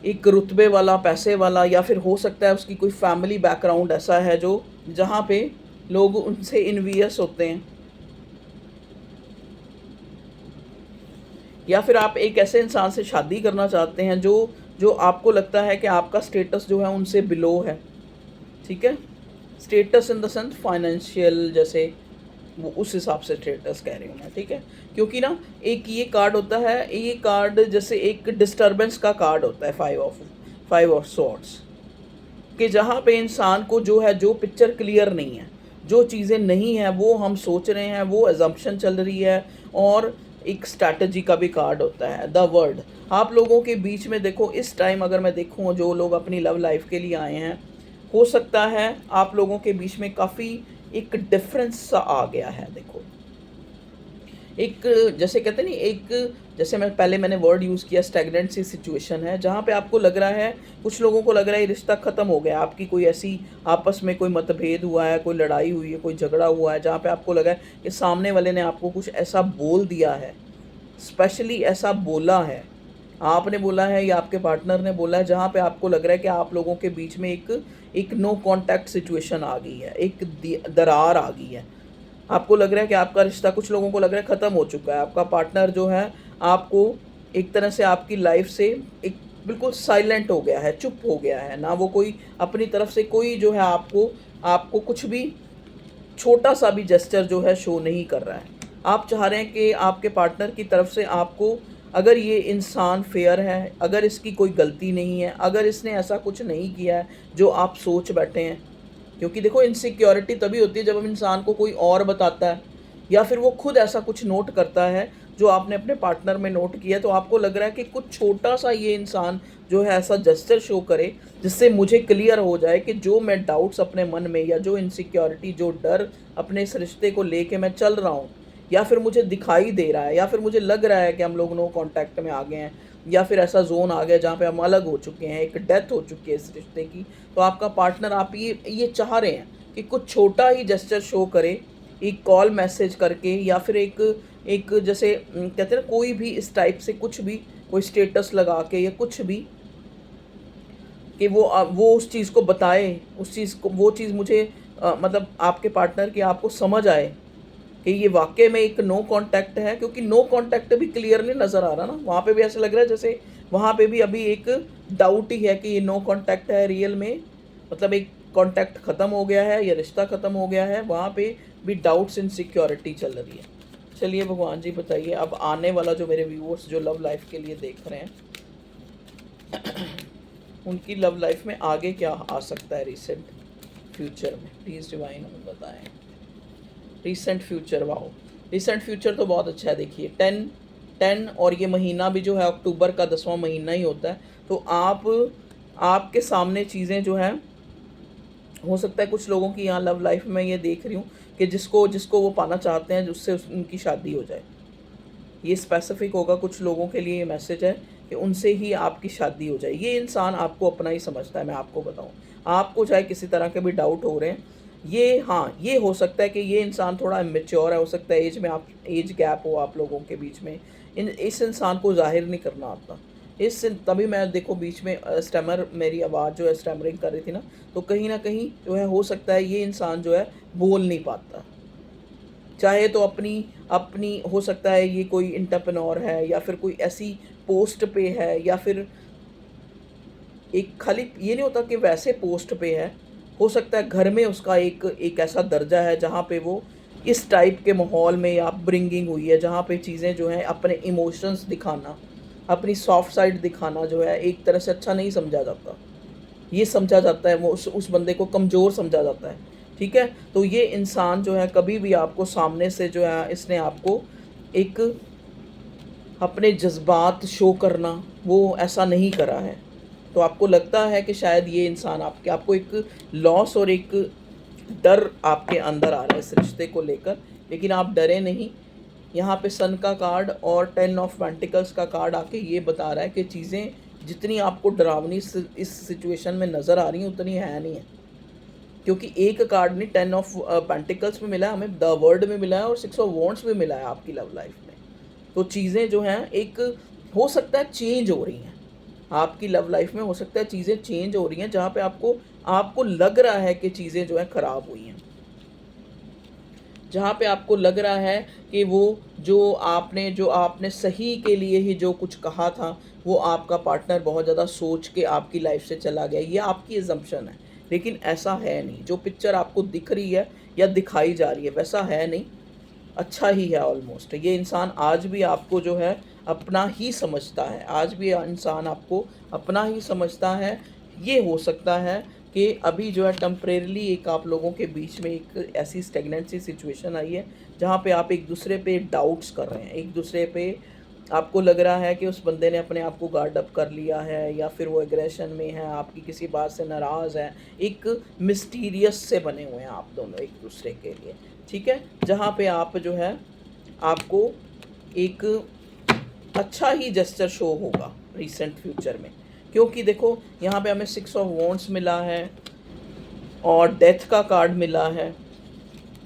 एक रुतबे वाला, पैसे वाला, या फिर हो सकता है उसकी कोई फैमिली बैकग्राउंड ऐसा है जो जहाँ पे लोग उनसे इन्वियस होते हैं, या फिर आप एक ऐसे इंसान से शादी करना चाहते हैं जो जो आपको लगता है कि आपका स्टेटस जो है उनसे बिलो है, ठीक है? Status in the sense financial, जैसे वो उस हिसाब से स्टेटस कह रही हूँ मैं, ठीक है? क्योंकि ना एक ये कार्ड होता है, ये कार्ड जैसे एक डिस्टर्बेंस का कार्ड होता है, फाइव ऑफ सॉर्ड्स, कि जहाँ पे इंसान को जो है, जो पिक्चर क्लियर नहीं है, जो चीज़ें नहीं हैं वो हम सोच रहे हैं, वो अजम्पशन चल रही है। और एक स्ट्रैटेजी का भी कार्ड होता है, द वर्ड। आप लोगों के बीच में देखो, इस टाइम अगर मैं देखूँ जो लोग अपनी लव लाइफ के लिए आए हैं, हो सकता है आप लोगों के बीच में काफ़ी एक डिफरेंस सा आ गया है। देखो, एक जैसे कहते हैं नहीं, एक जैसे मैंने वर्ड यूज़ किया, स्टैग्नेंट सी सिचुएशन है जहाँ पे आपको लग रहा है, कुछ लोगों को लग रहा है ये रिश्ता ख़त्म हो गया, आपकी कोई ऐसी आपस में कोई मतभेद हुआ है, कोई लड़ाई हुई है, कोई झगड़ा हुआ है, जहाँ पे आपको लगा है कि सामने वाले ने आपको कुछ ऐसा बोल दिया है, स्पेशली ऐसा बोला है, आपने बोला है या आपके पार्टनर ने बोला है, जहाँ पे आपको लग रहा है कि आप लोगों के बीच में एक नो कॉन्टैक्ट सिचुएशन आ गई है, एक दरार आ गई है। आपको लग रहा है कि आपका रिश्ता, कुछ लोगों को लग रहा है ख़त्म हो चुका है, आपका पार्टनर जो है आपको एक तरह से आपकी लाइफ से एक बिल्कुल साइलेंट हो गया है, चुप हो गया है, ना वो कोई अपनी तरफ से कोई जो है आपको आपको कुछ भी छोटा सा भी जेस्चर जो है शो नहीं कर रहा है। आप चाह रहे हैं कि आपके पार्टनर की तरफ से आपको, अगर ये इंसान फेयर है, अगर इसकी कोई गलती नहीं है, अगर इसने ऐसा कुछ नहीं किया है जो आप सोच बैठे हैं, क्योंकि देखो इनसिक्योरिटी तभी होती है जब हम इंसान को कोई और बताता है या फिर वो खुद ऐसा कुछ नोट करता है जो आपने अपने पार्टनर में नोट किया, तो आपको लग रहा है कि कुछ छोटा सा ये इंसान जो है ऐसा जेस्चर शो करे जिससे मुझे क्लियर हो जाए कि जो मैं डाउट्स अपने मन में, या जो इनसिक्योरिटी, जो डर अपने इस रिश्ते को लेके मैं चल रहा हूँ, या फिर मुझे दिखाई दे रहा है, या फिर मुझे लग रहा है कि हम लोग नो कांटेक्ट में आ गए हैं, या फिर ऐसा जोन आ गया जहाँ पे हम अलग हो चुके हैं, एक डेथ हो चुकी है इस रिश्ते की, तो आपका पार्टनर, आप ये चाह रहे हैं कि कुछ छोटा ही जेस्चर शो करे, एक कॉल मैसेज करके, या फिर एक एक जैसे कहते हैं ना, कोई भी इस टाइप से कुछ भी, कोई स्टेटस लगा के या कुछ भी, कि वो उस चीज़ को बताए, उस चीज़ को, वो चीज़ मुझे मतलब आपके पार्टनर की आपको समझ आए कि ये वाकई में एक नो कांटेक्ट है। क्योंकि नो कांटेक्ट भी क्लियरली नज़र आ रहा ना, वहाँ पे भी ऐसा लग रहा है जैसे वहाँ पे भी अभी एक डाउट ही है कि ये नो कांटेक्ट है रियल में, मतलब एक कांटेक्ट ख़त्म हो गया है या रिश्ता ख़त्म हो गया है, वहाँ पे भी डाउट्स, इनसिक्योरिटी चल रही है। चलिए भगवान जी बताइए, अब आने वाला जो मेरे व्यूअर्स जो लव लाइफ के लिए देख रहे हैं, उनकी लव लाइफ में आगे क्या आ सकता है रिसेंट फ्यूचर में, प्लीज़ डिवाइन हमें बताएं। Recent future, wow, recent future तो बहुत अच्छा है। देखिए 10 और ये महीना भी जो है अक्टूबर का 10वां महीना ही होता है, तो आपके सामने चीज़ें जो हैं, हो सकता है कुछ लोगों की यहाँ लव लाइफ में ये देख रही हूँ कि जिसको जिसको वो पाना चाहते हैं, उससे उनकी शादी हो जाए। ये स्पेसिफिक होगा, कुछ लोगों के लिए ये मैसेज है कि उनसे ही आपकी शादी हो जाए। ये इंसान आपको अपना ही समझता है, मैं आपको बताऊं। आपको चाहे किसी तरह के भी डाउट हो रहे हैं, ये, हाँ, ये हो सकता है कि ये इंसान थोड़ा इमेच्योर है, हो सकता है एज में आप एज गैप हो आप लोगों के बीच में, इस इंसान को जाहिर नहीं करना आता। तभी मैं देखो बीच में स्टैमर, मेरी आवाज़ जो है स्टैमरिंग कर रही थी ना, तो कहीं ना कहीं जो है हो सकता है ये इंसान जो है बोल नहीं पाता, चाहे तो अपनी अपनी हो सकता है ये कोई इंटरप्रेन्योर है, या फिर कोई ऐसी पोस्ट पे है, या फिर एक खाली ये नहीं होता कि वैसे पोस्ट पे है, हो सकता है घर में उसका एक एक ऐसा दर्जा है जहाँ पे वो इस टाइप के माहौल में या अपब्रिंगिंग हुई है, जहाँ पे चीज़ें जो हैं, अपने इमोशंस दिखाना, अपनी सॉफ्ट साइड दिखाना जो है एक तरह से अच्छा नहीं समझा जाता। ये समझा जाता है, वो उस बंदे को कमज़ोर समझा जाता है, ठीक है? तो ये इंसान जो है कभी भी आपको सामने से जो है, इसने आपको एक अपने जज्बात शो करना, वो ऐसा नहीं करा है। तो आपको लगता है कि शायद ये इंसान आपको एक लॉस और एक डर आपके अंदर आ रहा है इस रिश्ते को लेकर, लेकिन आप डरे नहीं। यहाँ पे सन का कार्ड और 10 ऑफ पेंटिकल्स का कार्ड आके ये बता रहा है कि चीज़ें जितनी आपको डरावनी इस सिचुएशन में नज़र आ रही हैं, उतनी है नहीं है। क्योंकि एक कार्ड नहीं, 10 ऑफ पेंटिकल्स में मिला है हमें, द वर्ल्ड में मिला है, और 6 ऑफ वॉन्ड्स में मिला है आपकी लव लाइफ में। तो चीज़ें जो हैं, एक हो सकता है चेंज हो रही हैं आपकी लव लाइफ में, हो सकता है चीज़ें चेंज हो रही हैं जहाँ पे आपको लग रहा है कि चीज़ें जो है ख़राब हुई हैं। जहाँ पे आपको लग रहा है कि वो जो आपने सही के लिए ही जो कुछ कहा था, वो आपका पार्टनर बहुत ज़्यादा सोच के आपकी लाइफ से चला गया। ये आपकी अजम्पशन है, लेकिन ऐसा है नहीं। जो पिक्चर आपको दिख रही है या दिखाई जा रही है, वैसा है नहीं, अच्छा ही है ऑलमोस्ट। ये इंसान आज भी आपको जो है अपना ही समझता है, आज भी इंसान आपको अपना ही समझता है। ये हो सकता है कि अभी जो है टेम्परेरीली एक आप लोगों के बीच में एक ऐसी स्टेगनेंट सी सिचुएशन आई है, जहाँ पे आप एक दूसरे पे डाउट्स कर रहे हैं, एक दूसरे पे आपको लग रहा है कि उस बंदे ने अपने आप को गार्ड अप कर लिया है, या फिर वो एग्रेशन में है, आपकी किसी बात से नाराज़ है। एक मिस्टीरियस से बने हुए हैं आप दोनों एक दूसरे के लिए, ठीक है। जहाँ पे आप जो है आपको एक अच्छा ही जेस्चर शो होगा रिसेंट फ्यूचर में, क्योंकि देखो यहाँ पे हमें 6 ऑफ वॉन्ड्स मिला है और डेथ का कार्ड मिला है।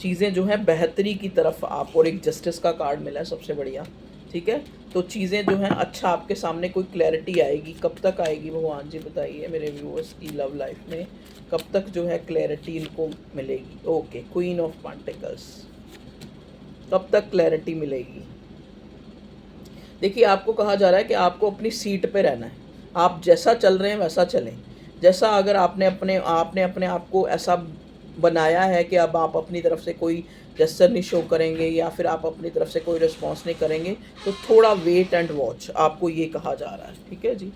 चीज़ें जो हैं बेहतरी की तरफ आप, और एक जस्टिस का कार्ड मिला है सबसे बढ़िया, ठीक है। तो चीज़ें जो हैं अच्छा आपके सामने कोई क्लैरिटी आएगी। कब तक आएगी भगवान जी बताइए मेरे व्यूअर्स की लव लाइफ में, कब तक जो है क्लैरिटी इनको मिलेगी। ओके, क्वीन ऑफ पेंटिकल्स, कब तक क्लैरिटी मिलेगी। देखिए आपको कहा जा रहा है कि आपको अपनी सीट पे रहना है, आप जैसा चल रहे हैं वैसा चलें। जैसा अगर आपने अपने आप को ऐसा बनाया है कि अब आप अपनी तरफ से कोई जेस्चर नहीं शो करेंगे, या फिर आप अपनी तरफ से कोई रिस्पॉन्स नहीं करेंगे, तो थोड़ा वेट एंड वॉच, आपको ये कहा जा रहा है, ठीक है जी।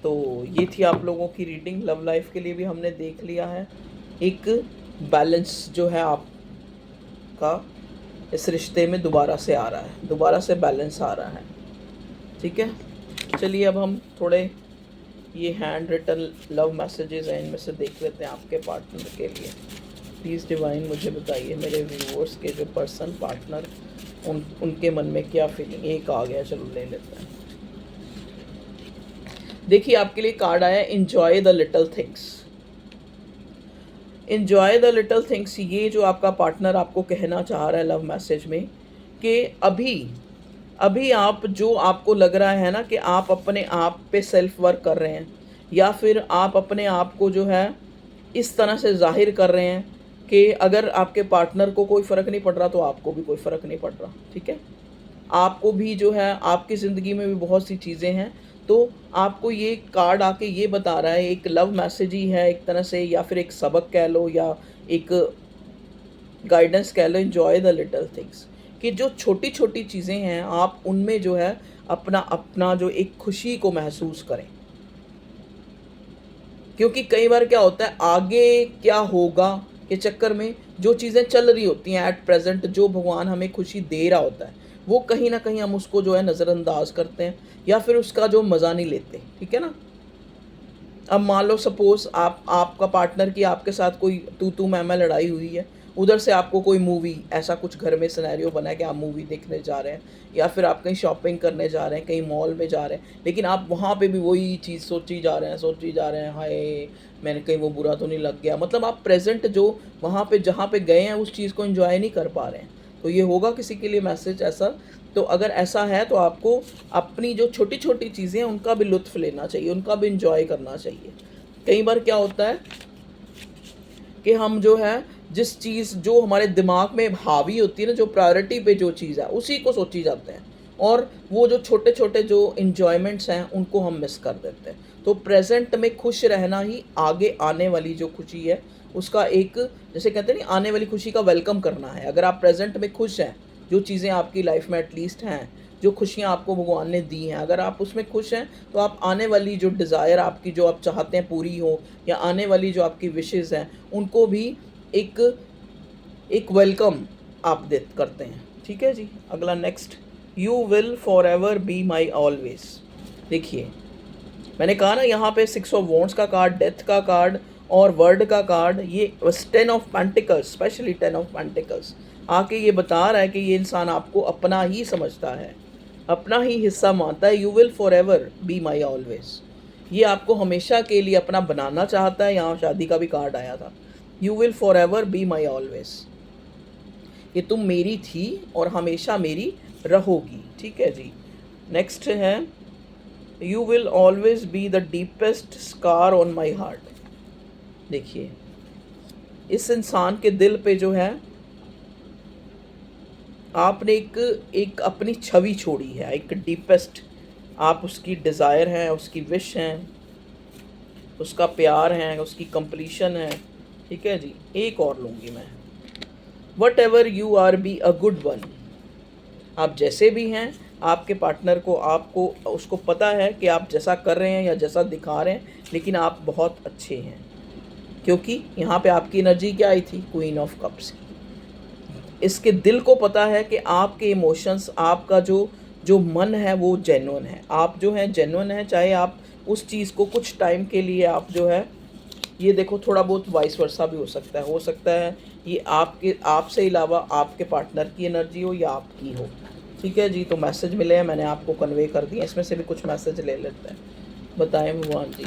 तो ये थी आप लोगों की रीडिंग। लव लाइफ के लिए भी हमने देख लिया है। एक बैलेंस जो है आपका इस रिश्ते में दोबारा से आ रहा है, दोबारा से बैलेंस आ रहा है, ठीक है। चलिए अब हम थोड़े ये हैंड रिटन लव मैसेजेस हैं, इनमें से देख लेते हैं आपके पार्टनर के लिए। प्लीज़ डिवाइन मुझे बताइए मेरे व्यूअर्स के जो पर्सन पार्टनर, उनके मन में क्या फीलिंग। एक आ गया, चलो ले लेते हैं। देखिए आपके लिए कार्ड आया enjoy the little things. Enjoy the little things, ये जो आपका पार्टनर आपको कहना चाह रहा है लव मैसेज में, कि अभी आप जो आपको लग रहा है ना कि आप अपने आप पे सेल्फ वर्क कर रहे हैं, या फिर आप अपने आप को जो है इस तरह से जाहिर कर रहे हैं कि अगर आपके पार्टनर को कोई फ़र्क नहीं पड़ रहा तो आपको भी कोई फ़र्क नहीं पड़ रहा, ठीक है। आपको भी जो है आपकी ज़िंदगी में भी बहुत सी चीज़ें हैं, तो आपको ये कार्ड आके ये बता रहा है, एक लव मैसेज ही है एक तरह से, या फिर एक सबक कह लो, या एक गाइडेंस कह लो। एंजॉय द लिटिल थिंग्स, कि जो छोटी छोटी चीज़ें हैं आप उनमें जो है अपना अपना जो एक खुशी को महसूस करें। क्योंकि कई बार क्या होता है, आगे क्या होगा के चक्कर में जो चीज़ें चल रही होती हैं एट प्रेजेंट, जो भगवान हमें खुशी दे रहा होता है, वो कहीं ना कहीं हम उसको जो है नज़रअंदाज करते हैं, या फिर उसका जो मज़ा नहीं लेते, ठीक है ना। अब मान लो सपोज़ आपका पार्टनर की आपके साथ कोई तू मैं लड़ाई हुई है, उधर से आपको कोई मूवी, ऐसा कुछ घर में सिनेरियो बना है कि आप मूवी देखने जा रहे हैं, या फिर आप कहीं शॉपिंग करने जा रहे हैं, कहीं मॉल में जा रहे हैं, लेकिन आप वहाँ पे भी वही चीज़ सोची जा रहे हैं, हाय मैंने कहीं वो बुरा तो नहीं लग गया। मतलब आप प्रेजेंट जो वहाँ पे जहाँ पे गए हैं उस चीज़ को एंजॉय नहीं कर पा रहे हैं। तो ये होगा किसी के लिए मैसेज ऐसा। तो अगर ऐसा है तो आपको अपनी जो छोटी छोटी चीज़ें हैं उनका भी लुत्फ़ लेना चाहिए, उनका भी इंजॉय करना चाहिए। कई बार क्या होता है कि हम जो है जिस चीज़ जो हमारे दिमाग में हावी होती है ना, जो प्रायोरिटी पे जो चीज़ है उसी को सोची जाते हैं, और वो जो छोटे छोटे जो इन्जॉयमेंट्स हैं उनको हम मिस कर देते हैं। तो प्रेजेंट में खुश रहना ही आगे आने वाली जो खुशी है उसका एक, जैसे कहते हैं ना, आने वाली खुशी का वेलकम करना है। अगर आप प्रेजेंट में खुश हैं, जो चीज़ें आपकी लाइफ में एटलीस्ट हैं, जो खुशियाँ आपको भगवान ने दी हैं, अगर आप उसमें खुश हैं तो आप आने वाली जो डिज़ायर आपकी, जो आप चाहते हैं पूरी हो, या आने वाली जो आपकी विशेज़ हैं उनको भी एक वेलकम आप दे करते हैं, ठीक है जी। अगला next, you will for ever be my always. देखिए मैंने कहा ना, यहाँ पे 6 ऑफ वॉन्ड्स का कार्ड, डेथ का कार्ड और वर्ड का कार्ड, ये 10 of pentacles, specially 10 of pentacles आके ये बता रहा है कि ये इंसान आपको अपना ही समझता है, अपना ही हिस्सा मानता है। You will for ever be my always, ये आपको हमेशा के लिए अपना बनाना चाहता है। यहाँ शादी का भी कार्ड आया था, you will for ever be my always, ये तुम मेरी थी और हमेशा मेरी रहोगी, ठीक है जी। नेक्स्ट है, you will always be the deepest scar on my heart. देखिए इस इंसान के दिल पे जो है आपने एक अपनी छवि छोड़ी है, एक डीपेस्ट आप उसकी डिज़ायर हैं, उसकी विश हैं, उसका प्यार है, उसकी कंप्लीशन है। ठीक है जी, एक और लूँगी मैं। What ever you R be a good one. आप जैसे भी हैं, आपके पार्टनर को, आपको उसको पता है कि आप जैसा कर रहे हैं या जैसा दिखा रहे हैं, लेकिन आप बहुत अच्छे हैं, क्योंकि यहाँ पे आपकी एनर्जी क्या आई थी, क्वीन ऑफ कप्स की। इसके दिल को पता है कि आपके इमोशंस, आपका जो जो मन है वो जेन्युइन है, आप जो हैं जेन्युइन है। चाहे आप उस चीज़ को कुछ टाइम के लिए आप जो है, ये देखो थोड़ा बहुत वाइस वर्सा भी हो सकता है ये आपके, आपसे अलावा आपके पार्टनर की एनर्जी हो या आपकी हो। ठीक है जी, तो मैसेज मिले हैं, मैंने आपको कन्वे कर दिया। इसमें से भी कुछ मैसेज ले लेते हैं। बताएं भगवान जी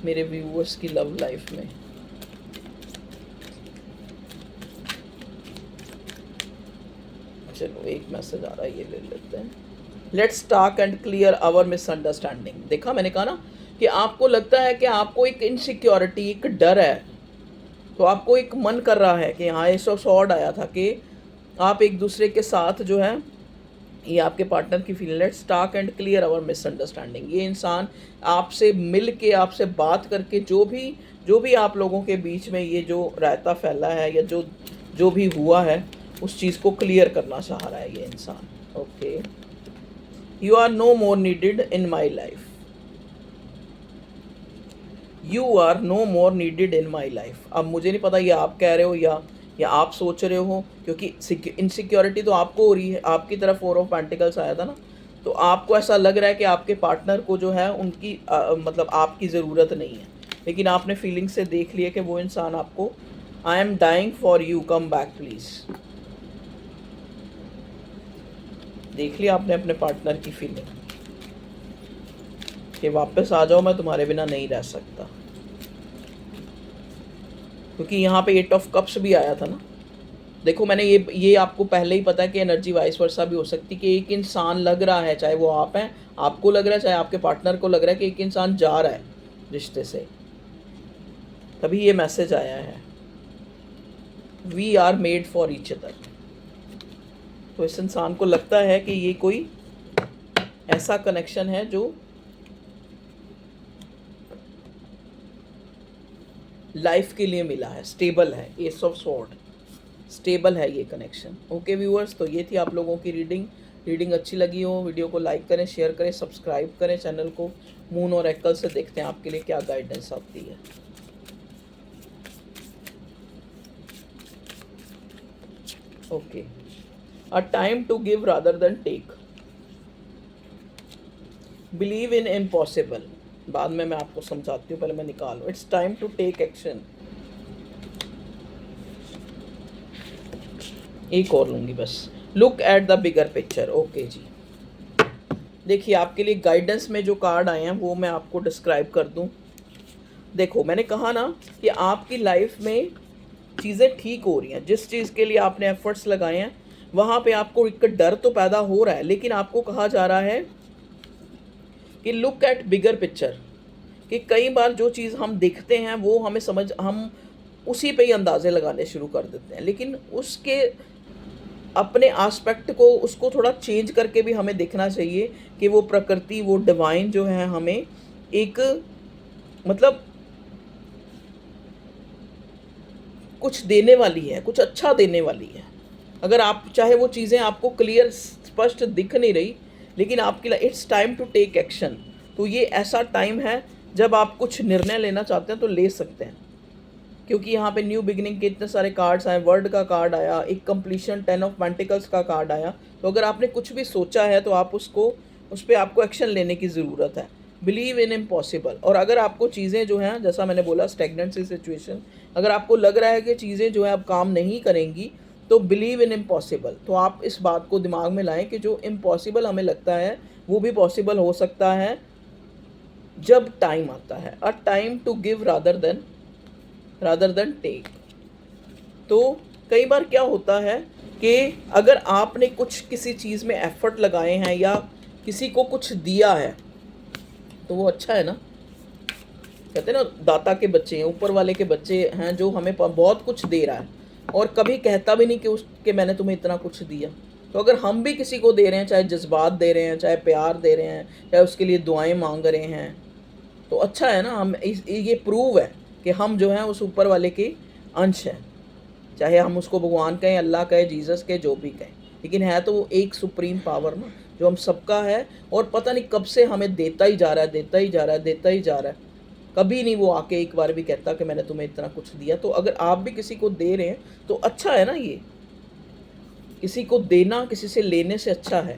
मेरे व्यूअर्स की लव लाइफ में। चलो एक मैसेज आ रहा है, ये ले लेते हैं। Let's talk and clear our misunderstanding. देखा, मैंने कहा ना कि आपको लगता है कि आपको एक इनसिक्योरिटी, एक डर है, तो आपको एक मन कर रहा है कि हाँ, ऐसा शॉर्ट आया था कि आप एक दूसरे के साथ जो है, ये आपके पार्टनर की feeling. Let's talk and clear our misunderstanding. ये इंसान आपसे मिल के, आपसे बात करके, जो भी आप लोगों के बीच में ये जो रायता फैला है या जो भी हुआ है, उस चीज़ को क्लियर करना चाह रहा है ये इंसान। Okay, you are no more needed in my life. You are no more needed in my life. अब मुझे नहीं पता ये आप कह रहे हो या आप सोच रहे हो, क्योंकि इनसिक्योरिटी तो आपको हो रही है। आपकी तरफ 4 ऑफ पेंटिकल्स आया था ना, तो आपको ऐसा लग रहा है कि आपके पार्टनर को जो है उनकी मतलब आपकी ज़रूरत नहीं है, लेकिन आपने फीलिंग से देख लिया कि वो इंसान आपको, I am dying for you, come back please. देख लिया आपने अपने पार्टनर की फीलिंग कि वापस आ जाओ, मैं तुम्हारे बिना नहीं रह सकता। क्योंकि यहाँ पे 8 ऑफ कप्स भी आया था ना। देखो, मैंने ये आपको पहले ही पता है कि एनर्जी वाइस वर्सा भी हो सकती है, कि एक इंसान लग रहा है, चाहे वो आप हैं, आपको लग रहा है, चाहे आपके पार्टनर को लग रहा है कि एक इंसान जा रहा है रिश्ते से। तभी ये मैसेज आया है, we are made for each other. तो इस इंसान को लगता है कि ये कोई ऐसा कनेक्शन है जो लाइफ के लिए मिला है, स्टेबल है। एस ऑफ स्वॉर्ड, स्टेबल है ये कनेक्शन। ओके व्यूअर्स, तो ये थी आप लोगों की रीडिंग अच्छी लगी हो, वीडियो को लाइक करें, शेयर करें, सब्सक्राइब करें चैनल को। मून और एक्ल से देखते हैं आपके लिए क्या गाइडेंस आती है। Okay, a time to give rather than take. Believe in impossible, बाद में मैं आपको समझाती हूँ, पहले मैं निकालूँ। It's time to take action. एक और लूँगी बस। Look at the bigger picture. Okay जी, देखिए आपके लिए गाइडेंस में जो कार्ड आए हैं वो मैं आपको डिस्क्राइब कर दूँ। देखो, मैंने कहा ना कि आपकी लाइफ में चीज़ें ठीक हो रही हैं, जिस चीज़ के लिए आपने एफर्ट्स लगाए हैं वहाँ पे आपको एक डर तो पैदा हो रहा है, लेकिन आपको कहा जा रहा है कि लुक एट बिगर पिक्चर। कि कई बार जो चीज़ हम देखते हैं वो हम उसी पे ही अंदाज़े लगाने शुरू कर देते हैं, लेकिन उसके अपने एस्पेक्ट को, उसको थोड़ा चेंज करके भी हमें देखना चाहिए कि वो प्रकृति, वो डिवाइन जो है हमें एक मतलब कुछ देने वाली है, कुछ अच्छा देने वाली है। अगर आप चाहे वो चीज़ें आपको क्लियर स्पष्ट दिख नहीं रही, लेकिन आपके लिए it's time to take action. तो ये ऐसा टाइम है जब आप कुछ निर्णय लेना चाहते हैं तो ले सकते हैं, क्योंकि यहाँ पे न्यू बिगिनिंग के इतने सारे कार्ड्स आए, वर्ड का कार्ड आया, एक कंप्लीशन, 10 ऑफ पेंटिकल्स का कार्ड आया। तो अगर आपने कुछ भी सोचा है तो आप उस पर आपको एक्शन लेने की ज़रूरत है। Believe in impossible. और अगर आपको चीज़ें जो हैं, जैसा मैंने बोला, स्टेगनेंसी सिचुएशन, अगर आपको लग रहा है कि चीज़ें जो है अब काम नहीं करेंगी, तो बिलीव इन इम्पॉसिबल। तो आप इस बात को दिमाग में लाएं कि जो इम्पॉसिबल हमें लगता है वो भी पॉसिबल हो सकता है जब टाइम आता है। A time to give rather than take. तो कई बार क्या होता है कि अगर आपने कुछ किसी चीज़ में एफर्ट लगाए हैं या किसी को कुछ दिया है तो वो अच्छा है ना। कहते हैं ना, दाता के बच्चे हैं, ऊपर वाले के बच्चे हैं जो हमें बहुत कुछ दे रहा है। और कभी कहता भी नहीं कि मैंने तुम्हें इतना कुछ दिया। तो अगर हम भी किसी को दे रहे हैं, चाहे जज़्बात दे रहे हैं, चाहे प्यार दे रहे हैं, चाहे उसके लिए दुआएँ माँग रहे हैं, तो अच्छा है ना। हम ये प्रूव है कि हम जो हैं उस ऊपर वाले के अंश हैं। चाहे हम उसको भगवान कहें, अल्लाह कहें, जीसस कहें, जो भी कहें, लेकिन है तो वो एक सुप्रीम पावर ना, जो हम सबका है और पता नहीं कब से हमें देता ही जा रहा है, देता ही जा रहा है, देता ही जा रहा है। कभी नहीं वो आके एक बार भी कहता कि मैंने तुम्हें इतना कुछ दिया। तो अगर आप भी किसी को दे रहे हैं तो अच्छा है ना ये। किसी को देना किसी से लेने से अच्छा है,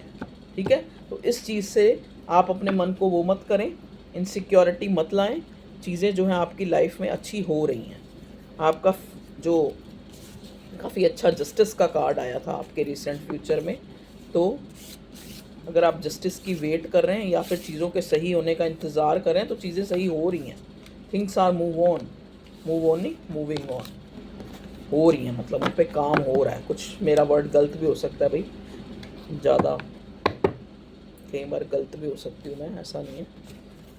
ठीक है। तो इस चीज़ से आप अपने मन को वो मत करें, इनसिक्योरिटी मत लाएं। चीज़ें जो हैं आपकी लाइफ में अच्छी हो रही हैं। आपका जो काफ़ी अच्छा जस्टिस का कार्ड आया था आपके रिसेंट फ्यूचर में, तो अगर आप जस्टिस की वेट कर रहे हैं या फिर चीज़ों के सही होने का इंतज़ार कर रहे हैं तो चीज़ें सही हो रही हैं। थिंग्स आर मूव ऑन नहीं, मूविंग ऑन हो रही हैं, मतलब उन पे काम हो रहा है। कुछ मेरा वर्ड गलत भी हो सकता है भाई, ज़्यादा कई बार गलत भी हो सकती हूँ मैं, ऐसा नहीं है।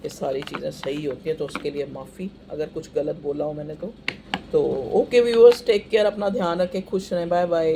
ये सारी चीज़ें सही होती हैं तो उसके लिए माफ़ी अगर कुछ गलत बोला हो मैंने तो ओके व्यूअर्स, टेक केयर, अपना ध्यान रखें, खुश रहें, बाय बाय।